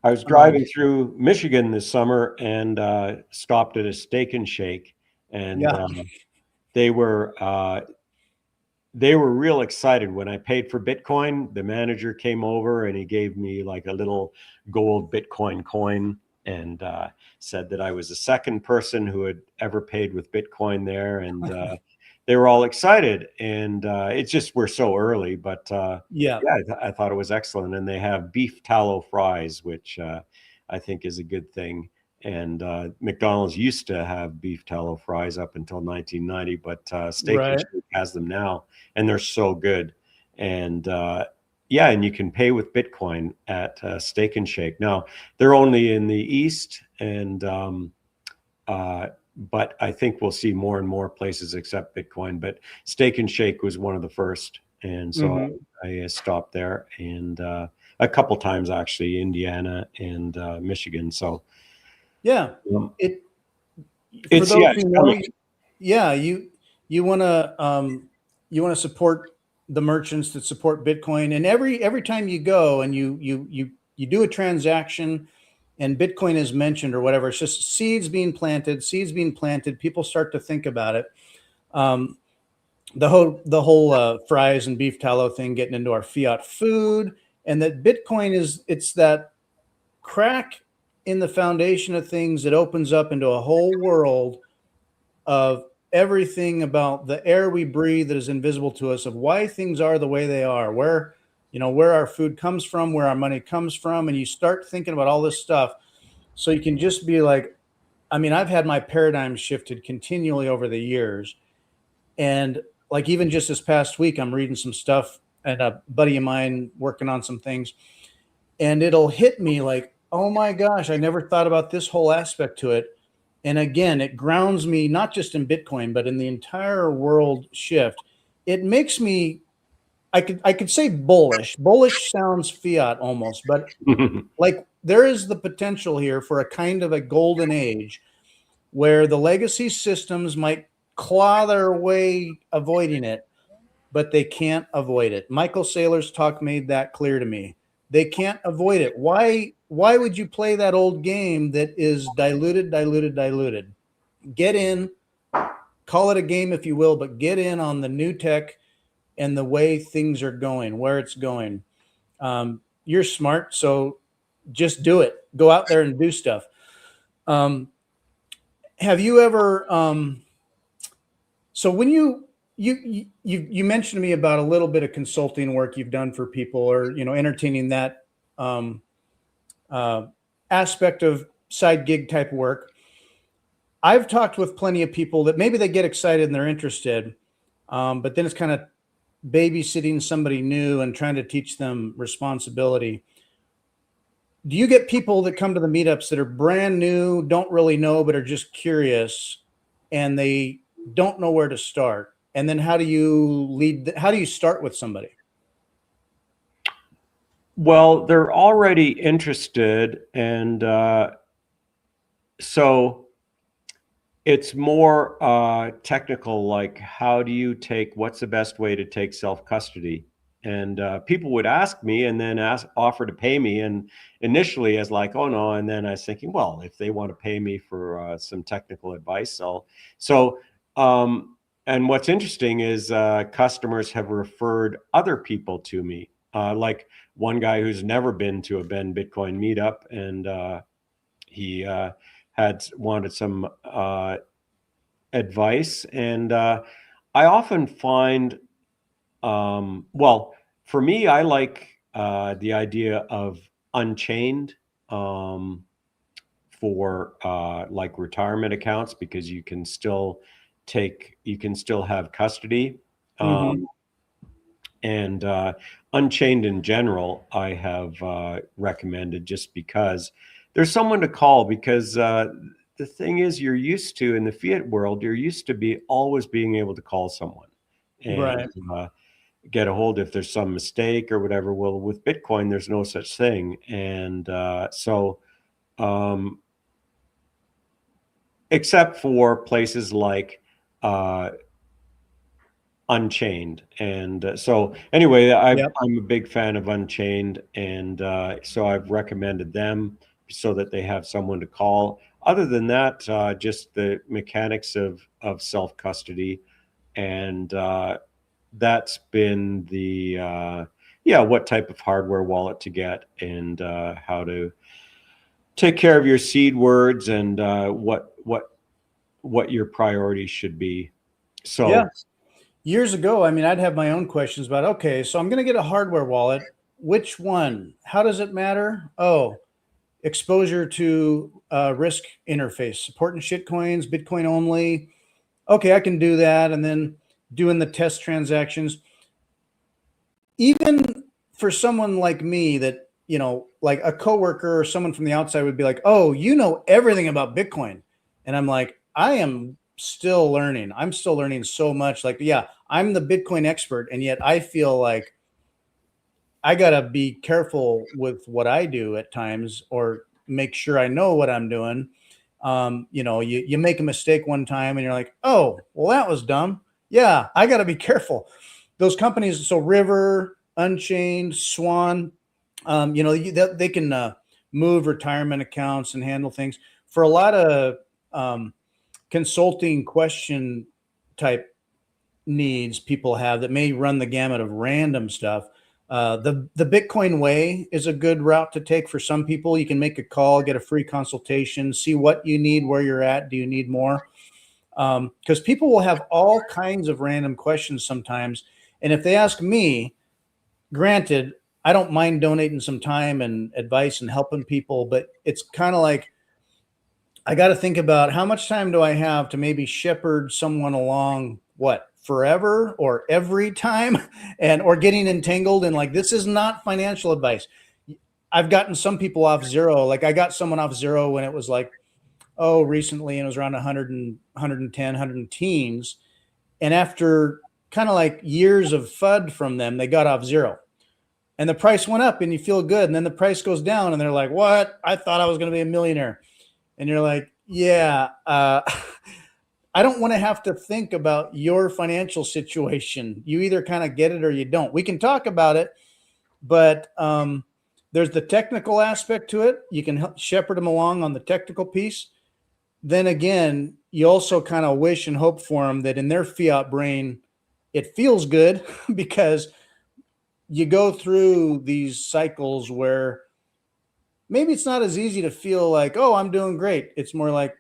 I was driving through Michigan this summer and stopped at a Steak and Shake, and Yeah. they were real excited when I paid for Bitcoin. The manager came over and he gave me like a little gold Bitcoin coin and said that I was the second person who had ever paid with Bitcoin there, and they were all excited. And it's just we're so early, but Yeah. I thought it was excellent. And they have beef tallow fries, which I think is a good thing. And McDonald's used to have beef tallow fries up until 1990, but Steak and Right. Shake has them now, and they're so good. And yeah, and you can pay with Bitcoin at Steak and Shake. Now they're only in the East, and but I think we'll see more and more places accept Bitcoin. But Steak and Shake was one of the first, and so I stopped there, and a couple times actually, Indiana and Michigan. So yeah, it's for those yeah, who know, yeah, you want to support the merchants that support Bitcoin, and every time you go and you do a transaction and Bitcoin is mentioned or whatever, it's just seeds being planted. People start to think about it. The whole fries and beef tallow thing getting into our fiat food, and that Bitcoin it's that crack in the foundation of things that opens up into a whole world of everything about the air we breathe that is invisible to us, of why things are the way they are, where our food comes from, where our money comes from. And you start thinking about all this stuff. So you can just be like, I mean, I've had my paradigm shifted continually over the years. And like, even just this past week, I'm reading some stuff and a buddy of mine working on some things, and it'll hit me like, oh my gosh, I never thought about this whole aspect to it. And again, it grounds me not just in Bitcoin, but in the entire world shift. It makes me, I could say bullish. Bullish sounds fiat almost, but like there is the potential here for a kind of a golden age where the legacy systems might claw their way avoiding it, but they can't avoid it. Michael Saylor's talk made that clear to me. They can't avoid it. Why would you play that old game that is diluted? Get in, call it a game if you will, but get in on the new tech and the way things are going, where it's going. You're smart, so just do it. Go out there and do stuff. Have you ever? So when you mentioned to me about a little bit of consulting work you've done for people, or entertaining that aspect of side gig type work. I've talked with plenty of people that maybe they get excited and they're interested, but then it's kind of babysitting somebody new and trying to teach them responsibility. Do you get people that come to the meetups that are brand new, don't really know, but are just curious, and they don't know where to start? And then how do you how do you start with somebody? Well, they're already interested, and so it's more technical, like how do you take, what's the best way to take self-custody? And people would ask me and then offer to pay me. And initially I was like, oh no. And then I was thinking, well, if they want to pay me for some technical advice, and what's interesting is customers have referred other people to me. Like one guy who's never been to a Bend Bitcoin meetup, and he had wanted some advice. And I often find, well, for me, I like the idea of unchained for like retirement accounts, because you can still have custody. Mm-hmm. And unchained in general, I have recommended, just because there's someone to call. Because the thing is, you're used to, in the fiat world, you're used to always being able to call someone and Right. get a hold if there's some mistake or whatever. Well, with Bitcoin, there's no such thing. And except for places like Unchained. And so anyway, Yep. I'm a big fan of Unchained. And so I've recommended them so that they have someone to call. Other than that, just the mechanics of self-custody. And that's been the, what type of hardware wallet to get, and how to take care of your seed words, and what your priorities should be. Yeah. So Years ago, I mean, I'd have my own questions about, okay, so I'm going to get a hardware wallet. Which one? How does it matter? Oh, exposure to risk interface, supporting shitcoins, Bitcoin only. Okay, I can do that. And then doing the test transactions. Even for someone like me that, like a coworker or someone from the outside would be like, oh, you know everything about Bitcoin. And I'm like, I am still learning. I'm still learning so much. Like, yeah, I'm the Bitcoin expert. And yet I feel like I got to be careful with what I do at times, or make sure I know what I'm doing. You make a mistake one time and you're like, oh, well, that was dumb. Yeah, I got to be careful. Those companies, so River, Unchained, Swan, they can move retirement accounts and handle things. For a lot of consulting question type needs people have that may run the gamut of random stuff. The Bitcoin way is a good route to take for some people. You can make a call, get a free consultation, see what you need, where you're at. Do you need more? Because people will have all kinds of random questions sometimes. And if they ask me, granted, I don't mind donating some time and advice and helping people, but it's kind of like, I got to think about how much time do I have to maybe shepherd someone along, what, forever or every time, and or getting entangled in, like, this is not financial advice. I've gotten some people off zero. Like I got someone off zero when it was like, oh, recently, and it was around 100 and 110, 100 teens. And after kind of like years of FUD from them, they got off zero. And the price went up and you feel good. And then the price goes down and they're like, what? I thought I was going to be a millionaire. And you're like, yeah, I don't want to have to think about your financial situation. You either kind of get it or you don't. We can talk about it, but there's the technical aspect to it. You can help shepherd them along on the technical piece. Then again, you also kind of wish and hope for them that in their fiat brain, it feels good because you go through these cycles where maybe it's not as easy to feel like, oh, I'm doing great. It's more like,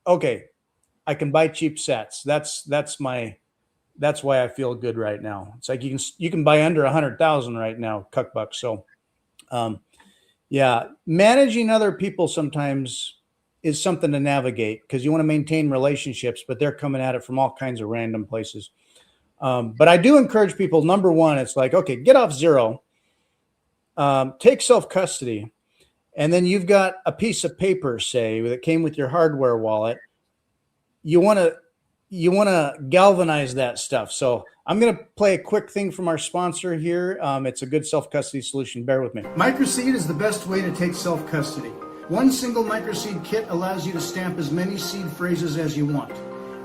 okay, I can buy cheap sets. That's why I feel good right now. It's like you can buy under 100,000 right now, cuck bucks. So, yeah, managing other people sometimes is something to navigate because you want to maintain relationships, but they're coming at it from all kinds of random places. But I do encourage people, number one, it's like, okay, get off zero, take self-custody, and then you've got a piece of paper, say, that came with your hardware wallet. You want to galvanize that stuff. So I'm going to play a quick thing from our sponsor here. It's a good self-custody solution. Bear with me. MicroSeed is the best way to take self-custody. One single MicroSeed kit allows you to stamp as many seed phrases as you want.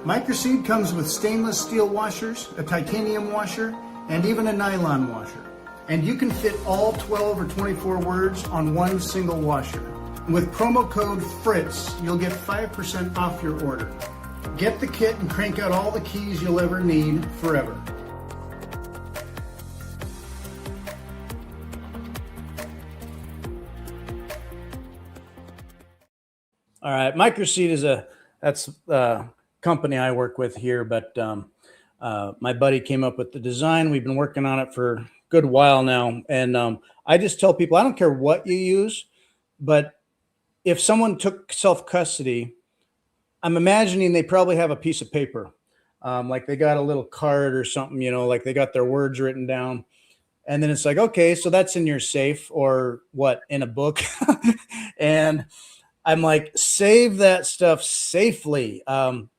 MicroSeed comes with stainless steel washers, a titanium washer, and even a nylon washer. And you can fit all 12 or 24 words on one single washer. With promo code FRITZ, you'll get 5% off your order. Get the kit and crank out all the keys you'll ever need forever. All right, MicroSeed is that's a company I work with here, but my buddy came up with the design. We've been working on it for a good while now, and I just tell people, I don't care what you use, but if someone took self-custody, I'm imagining they probably have a piece of paper, like they got a little card or something, like they got their words written down. And then it's like, okay, so that's in your safe or what, in a book. And I'm like, save that stuff safely.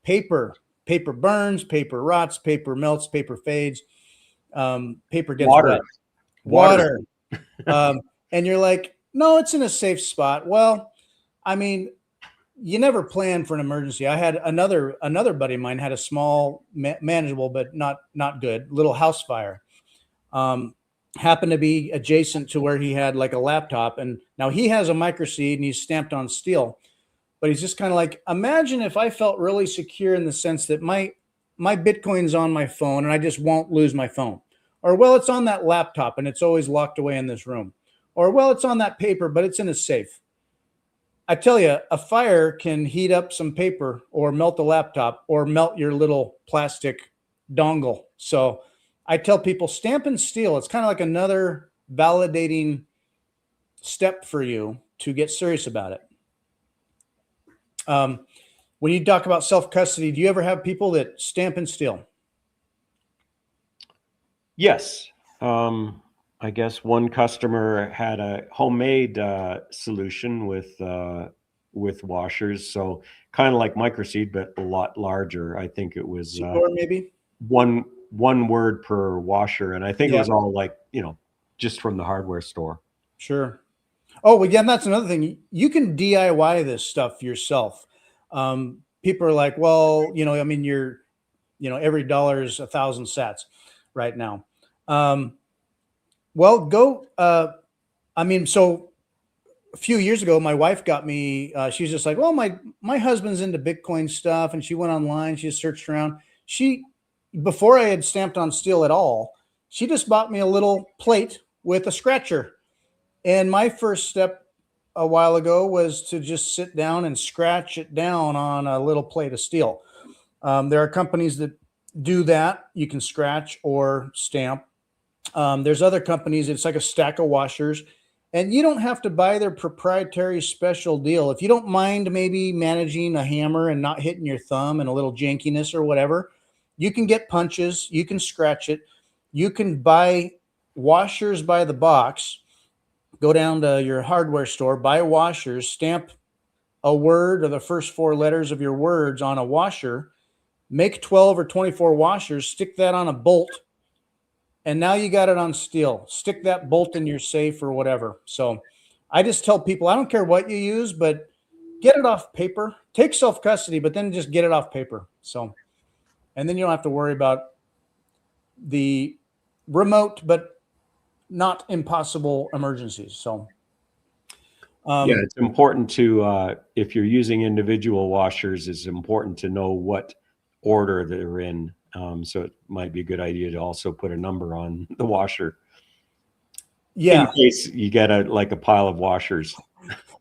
Paper burns, paper rots, paper melts, paper fades, paper gets wet. Water. And you're like, no, it's in a safe spot. Well, I mean, you never plan for an emergency. I had another buddy of mine had a small, manageable, but not good little house fire. Happened to be adjacent to where he had like a laptop. And now he has a MicroSeed and he's stamped on steel, but he's just kind of like, imagine if I felt really secure in the sense that my Bitcoin's on my phone and I just won't lose my phone. Or, well, it's on that laptop and it's always locked away in this room. Or, well, it's on that paper, but it's in a safe. I tell you, a fire can heat up some paper or melt a laptop or melt your little plastic dongle. So I tell people, stamp and steel. It's kind of like another validating step for you to get serious about it. When you talk about self-custody, do you ever have people that stamp and steal? Yes. I guess one customer had a homemade solution with washers. So kind of like MicroSeed, but a lot larger. I think it was maybe one word per washer. And I think it was all like, just from the hardware store. Sure. Oh, well, yeah, and that's another thing. You can DIY this stuff yourself. People are like, well, I mean, every dollar is 1,000 sats right now. Well, go. So a few years ago, my wife got me. She's just like, well, my husband's into Bitcoin stuff, and she went online. She just searched around. Before I had stamped on steel at all, she just bought me a little plate with a scratcher. And my first step a while ago was to just sit down and scratch it down on a little plate of steel. There are companies that do that. You can scratch or stamp. There's other companies. It's like a stack of washers, and you don't have to buy their proprietary special deal. If you don't mind maybe managing a hammer and not hitting your thumb and a little jankiness or whatever, you can get punches. You can scratch it. You can buy washers by the box. Go down to your hardware store, buy washers, stamp a word or the first 4 letters of your words on a washer, make 12 or 24 washers, stick that on a bolt, and now you got it on steel. Stick that bolt in your safe or whatever. So I just tell people, I don't care what you use, but get it off paper. Take self-custody, but then just get it off paper. So, and then you don't have to worry about the remote, but not impossible emergencies. So, yeah, it's important to, if you're using individual washers, it's important to know what order they're in. So it might be a good idea to also put a number on the washer. Yeah. In case you get a pile of washers.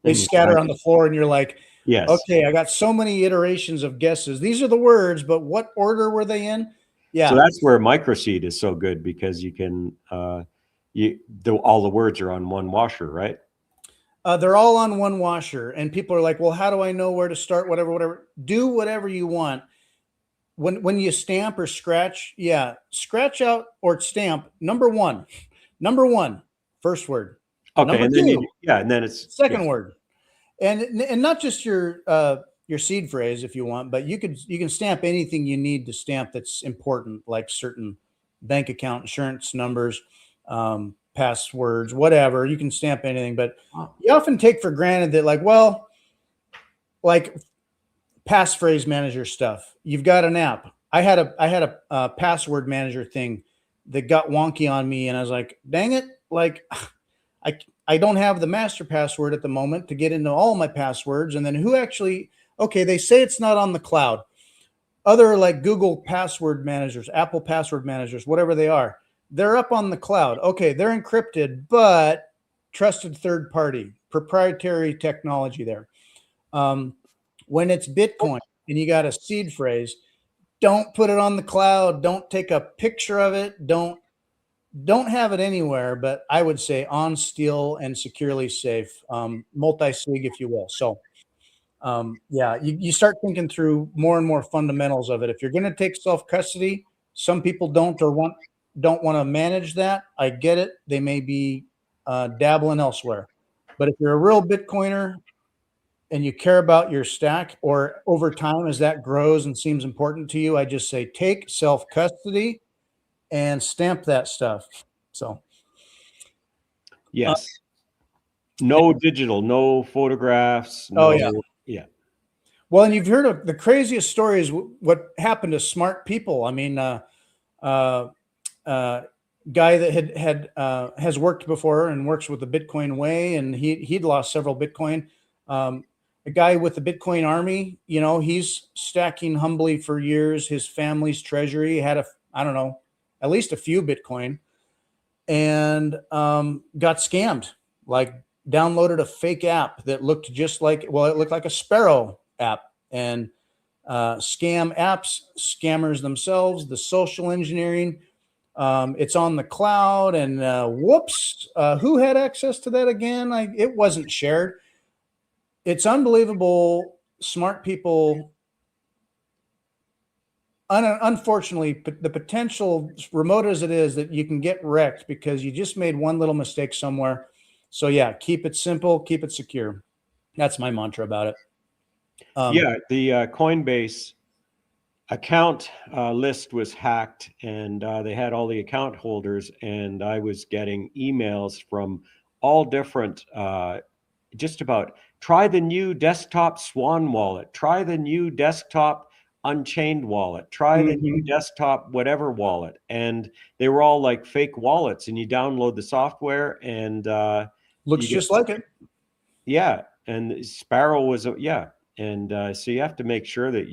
They scatter on the floor and you're like, yes. Okay, I got so many iterations of guesses. These are the words, but what order were they in? Yeah. So that's where MicroSeed is so good, because you can, all the words are on one washer, right? They're all on one washer, and people are like, well, how do I know where to start? Whatever. Do whatever you want. When you stamp or scratch, scratch out or stamp number one, first word. Okay, Number and then two, and then it's second word, and not just your seed phrase if you want, but you can stamp anything you need to stamp that's important, like certain bank account insurance numbers, passwords, whatever. You can stamp anything, but you often take for granted that, like passphrase manager stuff. You've got an app. I had a password manager thing that got wonky on me, and I was like, dang it, like I don't have the master password at the moment to get into all my passwords. And then who actually, okay, they say it's not on the cloud. Other like Google password managers, Apple password managers, whatever they are, they're up on the cloud. Okay, they're encrypted, but trusted third party, proprietary technology there. When it's Bitcoin and you got a seed phrase, don't put it on the cloud. Don't take a picture of it. Don't have it anywhere, but I would say on steel and securely safe, multi-sig, if you will. So, you start thinking through more and more fundamentals of it. If you're going to take self-custody, some people don't want to manage that. I get it. They may be dabbling elsewhere. But if you're a real Bitcoiner and you care about your stack, or over time as that grows and seems important to you, I just say take self-custody and stamp that stuff. So yes, no digital, no photographs. oh No, yeah. Well, and you've heard of the craziest stories. What happened to smart people? I mean, guy that has worked before and works with the Bitcoin way, and he'd lost several Bitcoin. A guy with the Bitcoin army, he's stacking humbly for years. His family's treasury had at least a few Bitcoin, and got scammed. Like downloaded a fake app that looked just like, it looked like a Sparrow app, and scam apps, scammers themselves, the social engineering. It's on the cloud, and whoops, who had access to that again? It wasn't shared. It's unbelievable. Smart people, unfortunately, the potential, remote as it is, that you can get wrecked because you just made one little mistake somewhere. So keep it simple, keep it secure. That's my mantra about it. The Coinbase account list was hacked, and they had all the account holders, and I was getting emails from all different, just about try the new desktop Swan wallet, try the new desktop Unchained wallet, try the new desktop whatever wallet, and they were all like fake wallets, and you download the software and looks just like it. Yeah, and Sparrow was and so you have to make sure that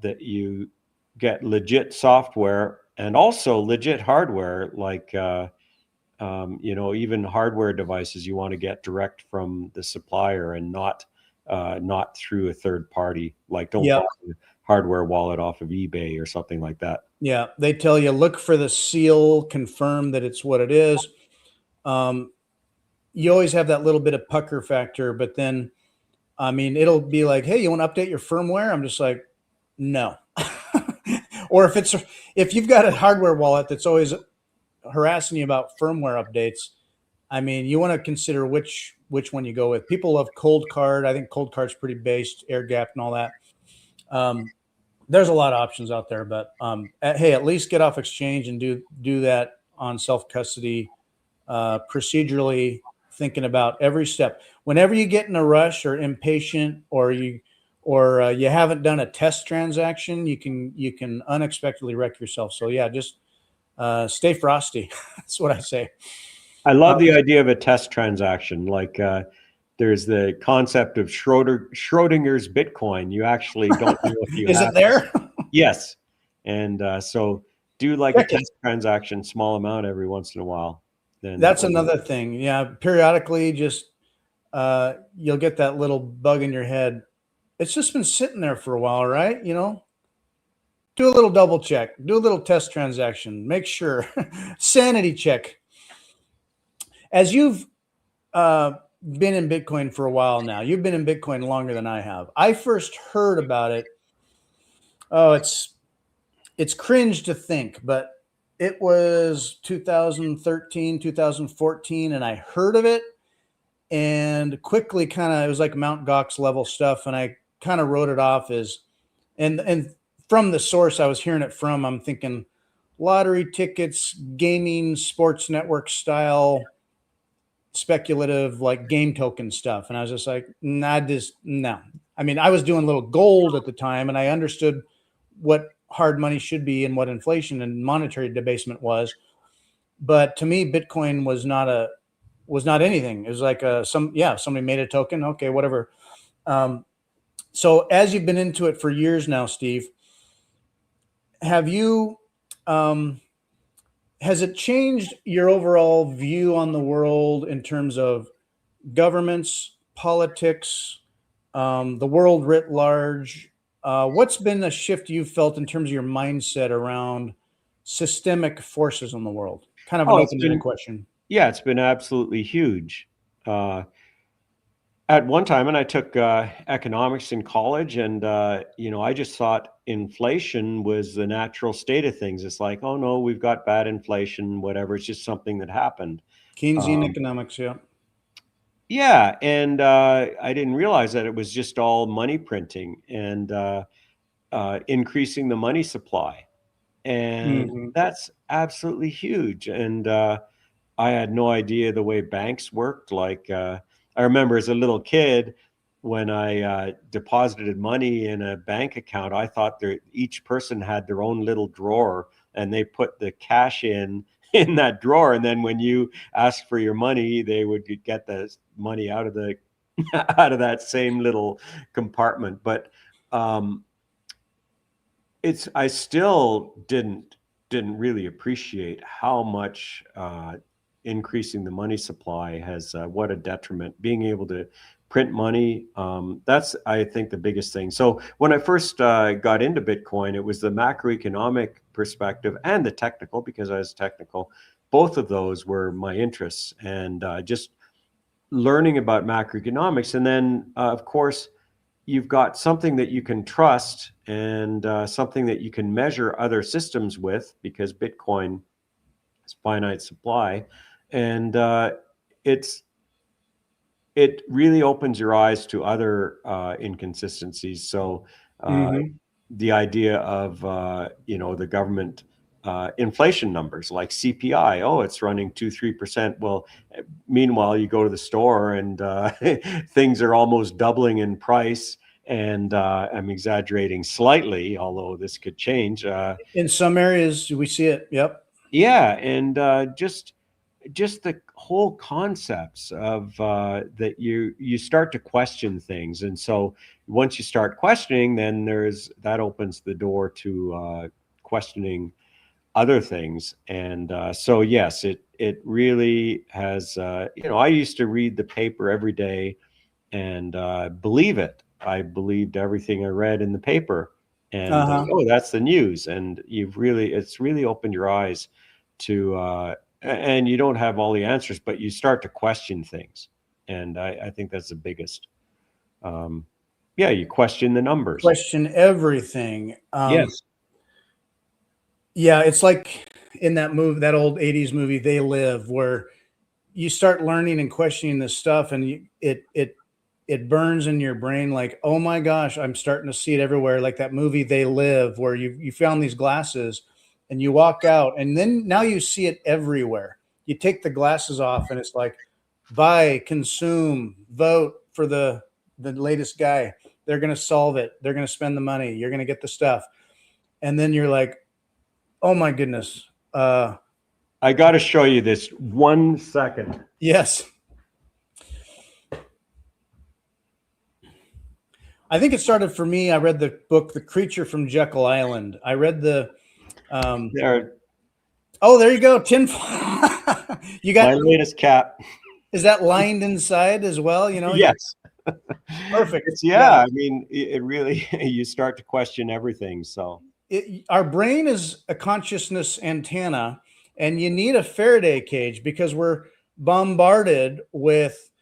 that you get legit software and also legit hardware, like even hardware devices you want to get direct from the supplier and not through a third party. Like don't buy a hardware wallet off of eBay or something like that. Yeah, they tell you look for the seal, confirm that it's what it is. You always have that little bit of pucker factor, but then, I mean, it'll be like, hey, you want to update your firmware? I'm just like, no. Or if you've got a hardware wallet that's always harassing you about firmware updates, I mean, you want to consider which one you go with. People love Cold Card. I think Cold Card's pretty based, air gapped and all that. There's a lot of options out there, but hey, at least get off exchange and do that on self-custody, procedurally, thinking about every step. Whenever you get in a rush or impatient, or you haven't done a test transaction, you can unexpectedly wreck yourself. So just stay frosty. That's what I say. I love the idea of a test transaction. Like there's the concept of Schrodinger's Bitcoin. You actually don't know if you is it there? Yes, and so do like a test transaction, small amount every once in a while. Then that's another thing. Yeah, periodically, just you'll get that little bug in your head. It's just been sitting there for a while, right? Do a little double check, do a little test transaction, make sure, sanity check. As you've been in Bitcoin for a while now. You've been in Bitcoin longer than I have. I first heard about it. Oh, it's cringe to think, but it was 2013, 2014, and I heard of it and quickly it was like Mount Gox level stuff, and I kind of wrote it off as, and from the source I was hearing it from, I'm thinking lottery tickets, gaming, sports network style, speculative, like game token stuff. And I was just like, nah, no. I mean, I was doing little gold at the time, and I understood what hard money should be and what inflation and monetary debasement was. But to me, Bitcoin was not anything. It was like somebody made a token. Okay, whatever. So as you've been into it for years now, Steve, have you, has it changed your overall view on the world in terms of governments, politics, the world writ large? What's been a shift you've felt in terms of your mindset around systemic forces in the world? Kind of an open-ended question. Yeah, it's been absolutely huge. At one time, and I took economics in college, and I just thought inflation was the natural state of things. It's like, oh no, we've got bad inflation, whatever. It's just something that happened. Keynesian economics, yeah. Yeah, and I didn't realize that it was just all money printing and increasing the money supply, and that's absolutely huge. And I had no idea the way banks worked. Like I remember as a little kid, when I deposited money in a bank account, I thought each person had their own little drawer, and they put the cash in that drawer, and then when you asked for your money, they would get the money out of the out of that same little compartment. But I still didn't really appreciate how much increasing the money supply has what a detriment. Being able to print money, that's, I think, the biggest thing. So when I first got into Bitcoin, it was the macroeconomic perspective and the technical, because I was technical. Both of those were my interests, and just learning about macroeconomics. And then of course, you've got something that you can trust, and something that you can measure other systems with, because Bitcoin is finite supply. And it really opens your eyes to other inconsistencies. So the idea of the government inflation numbers like CPI, oh, it's running 2-3%. Well, meanwhile, you go to the store and things are almost doubling in price. And I'm exaggerating slightly, although this could change. In some areas, we see it. Yep. Yeah, and just the whole concepts of that you start to question things. And so once you start questioning, then that opens the door to questioning other things. And so yes, it really has. I used to read the paper every day and believe it. I believed everything I read in the paper, and oh, that's the news. And it's really opened your eyes to. And you don't have all the answers, but you start to question things. And I think that's the biggest. You question the numbers. Question everything. Yes. Yeah, it's like in that that old 80s movie, They Live, where you start learning and questioning this stuff, and it burns in your brain like, oh my gosh, I'm starting to see it everywhere. Like that movie, They Live, where you found these glasses and you walk out, and then now you see it everywhere. You take the glasses off and it's like, buy, consume, vote for the latest guy. They're going to solve it. They're going to spend the money. You're going to get the stuff. And then you're like, oh my goodness. I got to show you this 1 second. Yes. I think it started for me. I read the book, The Creature from Jekyll Island. I read the, there. Oh, there you go. You got my latest cap. Is that lined inside as well? Yes. Perfect. I mean, it really, you start to question everything. So our brain is a consciousness antenna, and you need a Faraday cage because we're bombarded with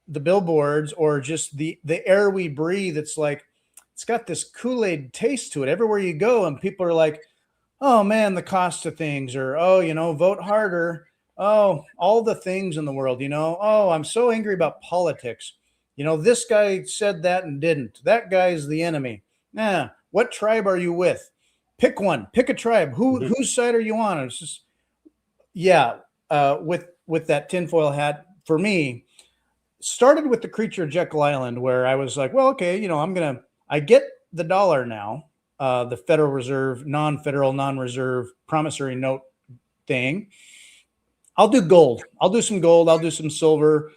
the billboards or just the air we breathe, it's like it's got this Kool-Aid taste to it everywhere you go, and people are like, oh man, the cost of things, or oh, vote harder. Oh, all the things in the world, oh, I'm so angry about politics. This guy said that and didn't. That guy's the enemy. Yeah. What tribe are you with? Pick one. Pick a tribe. Whose side are you on? It's just, yeah. With that tinfoil hat, for me, started with the Creature of Jekyll Island, where I was like, well, okay, I get the dollar now, the Federal Reserve, non-federal, non-reserve promissory note thing. I'll do gold. I'll do some gold. I'll do some silver.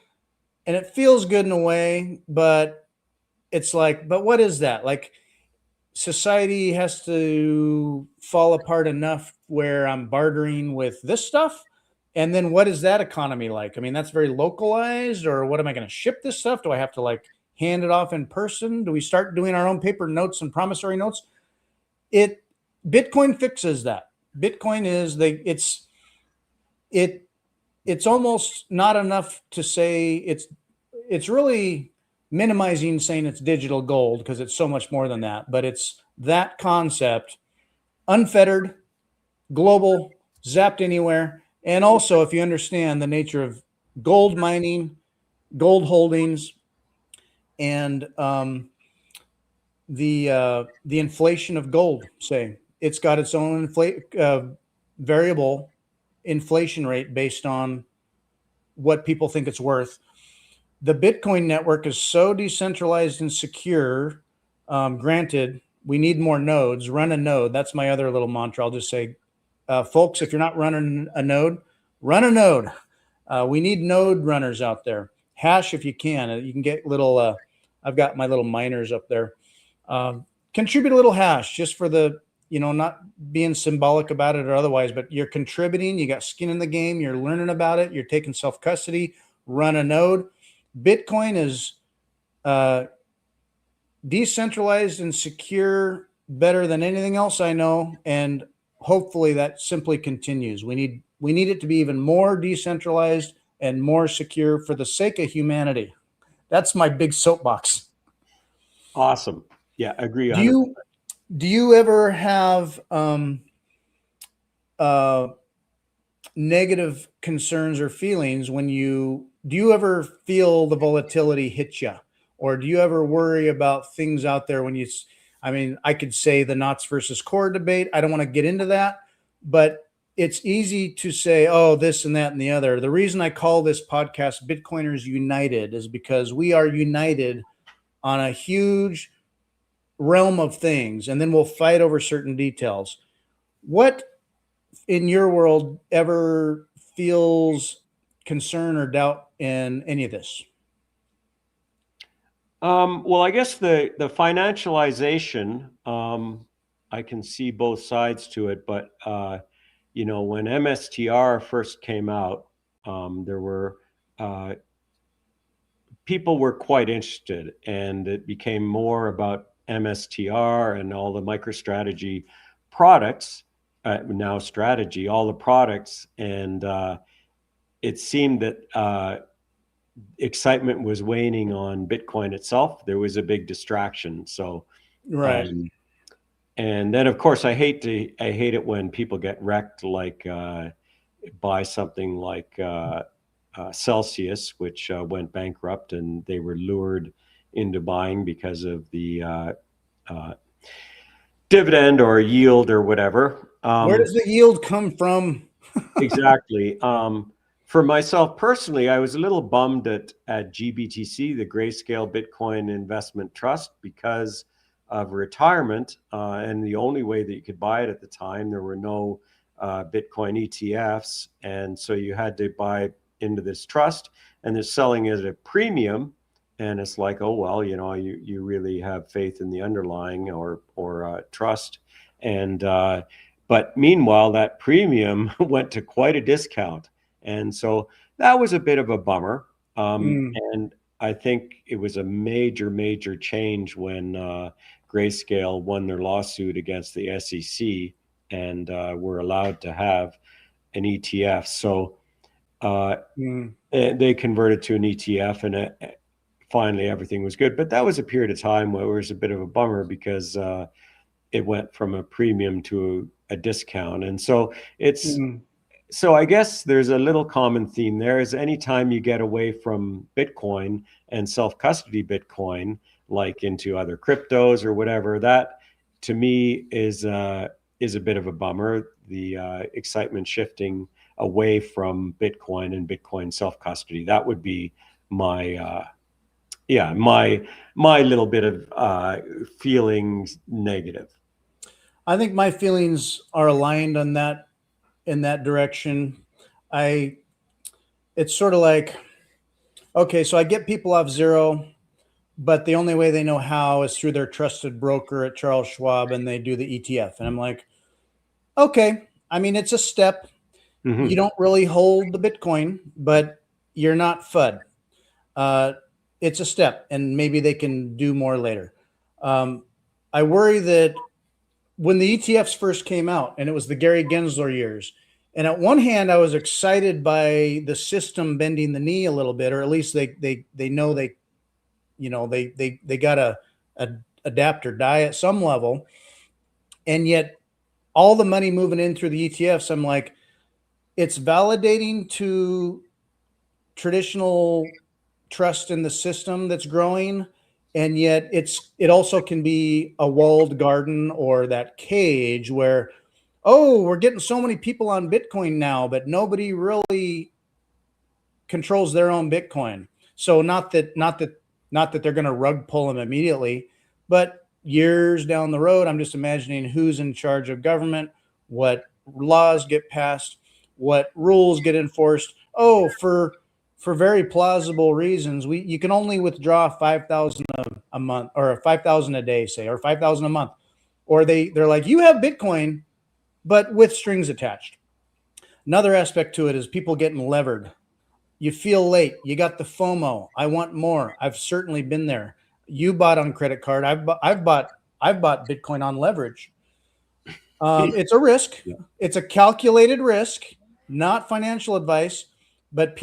And it feels good in a way, but it's like, but what is that? Like, society has to fall apart enough where I'm bartering with this stuff. And then what is that economy like? I mean, that's very localized, or what am I going to ship this stuff? Do I have to like hand it off in person? Do we start doing our own paper notes and promissory notes? Bitcoin fixes that. Bitcoin is it's almost not enough to say it's really minimizing saying it's digital gold, because it's so much more than that, but it's that concept, unfettered, global, zapped anywhere. And also, if you understand the nature of gold mining, gold holdings, and the inflation of gold, say it's got its own variable inflation rate based on what people think it's worth. The Bitcoin network is so decentralized and secure. Granted, we need more nodes. Run a node. That's my other little mantra. I'll just say, folks, if you're not running a node, run a node. We need node runners out there. Hash if you can. You can get little. I've got my little miners up there. Contribute a little hash just for the, not being symbolic about it or otherwise, but you're contributing. You got skin in the game. You're learning about it. You're taking self custody. Run a node. Bitcoin is decentralized and secure, better than anything else I know, and hopefully that simply continues. We need it to be even more decentralized and more secure for the sake of humanity. That's my big soapbox. Awesome. Yeah, agree 100%. Do you ever have negative concerns or feelings when do you ever feel the volatility hit you, or do you ever worry about things out there when I could say the knots versus core debate. I don't want to get into that, but it's easy to say, oh, this and that and the other. The reason I call this podcast Bitcoiners United is because we are united on a huge realm of things, and then we'll fight over certain details. What in your world ever feels concern or doubt in any of this? Well, I guess the financialization, I can see both sides to it, but when MSTR first came out, there were people were quite interested, and it became more about MSTR and all the MicroStrategy products, now strategy, all the products, and it seemed that excitement was waning on Bitcoin itself. There was a big distraction. So, right. And then of course I hate it when people get wrecked, like by something like Celsius, which went bankrupt, and they were lured into buying because of the dividend or yield or whatever. Where does the yield come from? Exactly. For myself personally, I was a little bummed at GBTC, the Grayscale Bitcoin Investment Trust, because of retirement. And the only way that you could buy it at the time, there were no Bitcoin ETFs. And so you had to buy into this trust, and they're selling it at a premium. And it's like, oh, well, you really have faith in the underlying or trust. And but meanwhile, that premium went to quite a discount. And so that was a bit of a bummer. And I think it was a major, major change when Grayscale won their lawsuit against the SEC and were allowed to have an ETF. So they converted to an ETF, finally everything was good. But that was a period of time where it was a bit of a bummer because it went from a premium to a discount. And so so I guess there's a little common theme there is anytime you get away from Bitcoin and self-custody Bitcoin, like into other cryptos or whatever, that to me is a bit of a bummer. The excitement shifting away from Bitcoin and Bitcoin self-custody. That would be my my little bit of feelings negative. I think my feelings are aligned on that in that direction. It's sort of like, okay, so I get people off zero, but the only way they know how is through their trusted broker at Charles Schwab, and they do the ETF. And I'm like, okay, I mean, it's a step. You don't really hold the Bitcoin, but you're not FUD. It's a step, and maybe they can do more later. I worry that when the ETFs first came out, and it was the Gary Gensler years, and at one hand, I was excited by the system bending the knee a little bit, or at least they know they got a adapt or die at some level, and yet all the money moving in through the ETFs, I'm like, it's validating to traditional trust in the system that's growing, and yet it also can be a walled garden or that cage where, oh, we're getting so many people on Bitcoin now, but nobody really controls their own Bitcoin. So not that they're going to rug pull them immediately, but years down the road, I'm just imagining who's in charge of government, what laws get passed, what rules get enforced. Oh, for very plausible reasons, you can only withdraw 5,000 a month, or 5,000 a day, say, or 5,000 a month, or they're like, you have Bitcoin, but with strings attached. Another aspect to it is people getting levered. You feel late. You got the FOMO. I want more. I've certainly been there. You bought on credit card. I've bought Bitcoin on leverage. It's a risk. Yeah. It's a calculated risk, not financial advice, but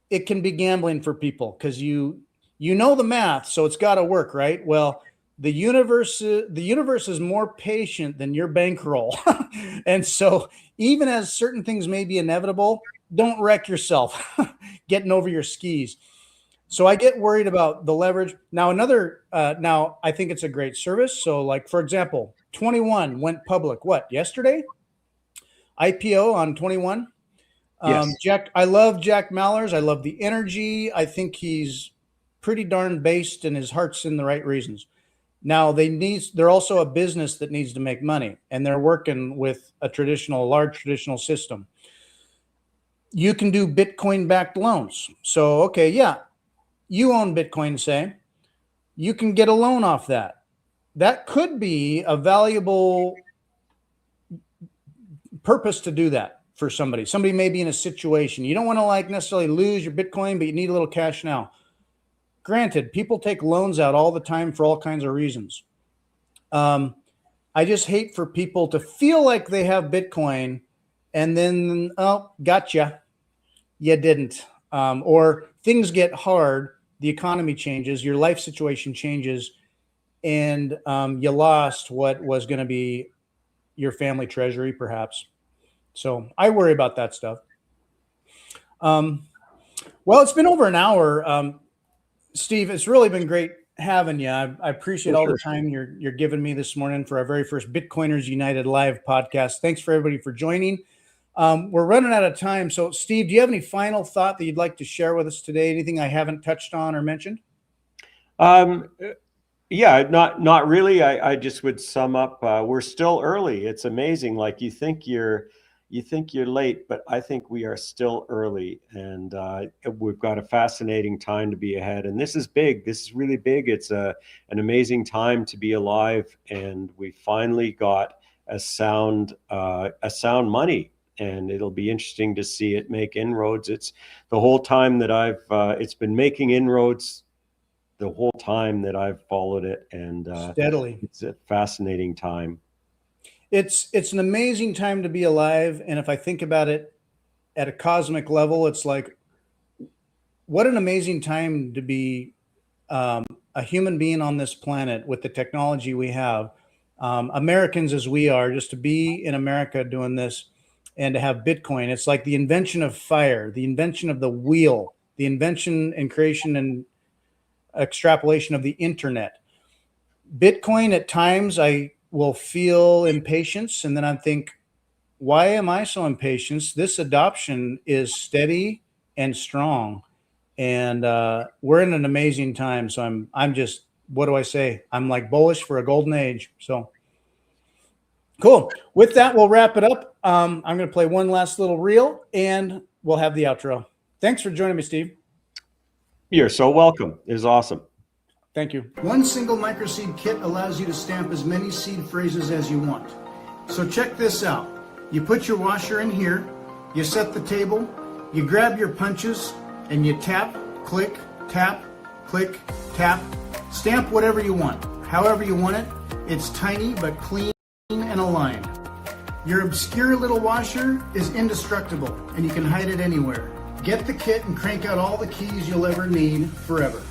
it can be gambling for people because you know the math, so it's got to work, right? Well, the universe is more patient than your bankroll. And so even as certain things may be inevitable, don't wreck yourself getting over your skis. So I get worried about the leverage. Now now I think it's a great service. So like, for example, 21 went public, yesterday? IPO on 21. Yes. I love Jack Mallers. I love the energy. I think he's pretty darn based and his heart's in the right reasons. Now they're also a business that needs to make money, and they're working with a large traditional system. You can do Bitcoin backed loans. So, okay, yeah, you own Bitcoin, say, you can get a loan off that. That could be a valuable purpose to do that for somebody. Somebody may be in a situation. You don't want to necessarily lose your Bitcoin, but you need a little cash now. Granted, people take loans out all the time for all kinds of reasons. I just hate for people to feel like they have Bitcoin and then, oh, gotcha, you didn't. Or things get hard, the economy changes, your life situation changes, and you lost what was going to be your family treasury, perhaps. So I worry about that stuff. Well, it's been over an hour. Steve, it's really been great having you. I appreciate all the time you're giving me this morning for our very first Bitcoiners United live podcast. Thanks for everybody for joining. We're running out of time. So Steve, do you have any final thought that you'd like to share with us today? Anything I haven't touched on or mentioned? Yeah, not really. I just would sum up. We're still early. It's amazing. Like you think you're late, but I think we are still early, and we've got a fascinating time to be ahead. And this is big. This is really big. It's an amazing time to be alive, and we finally got a sound money, and it'll be interesting to see it make inroads. It's the whole time that it's been making inroads the whole time that I've followed it, and steadily. It's a fascinating time. It's an amazing time to be alive. And if I think about it at a cosmic level, it's like what an amazing time to be a human being on this planet with the technology we have. Americans as we are, just to be in America doing this and to have Bitcoin. It's like the invention of fire, the invention of the wheel, the invention and creation and extrapolation of the internet. Bitcoin, at times I will feel impatience, and then I think, why am I so impatient? This adoption is steady and strong, and we're in an amazing time. So I'm just, what do I say? I'm like bullish for a golden age. So cool. With that, we'll wrap it up. I'm going to play one last little reel, and we'll have the outro. Thanks for joining me, Steve. You're so welcome. It was awesome. Thank you. One single MicroSeed kit allows you to stamp as many seed phrases as you want. So check this out. You put your washer in here, you set the table, you grab your punches, and you tap, click, tap, click, tap. Stamp whatever you want, however you want it. It's tiny but clean and aligned. Your obscure little washer is indestructible, and you can hide it anywhere. Get the kit and crank out all the keys you'll ever need forever.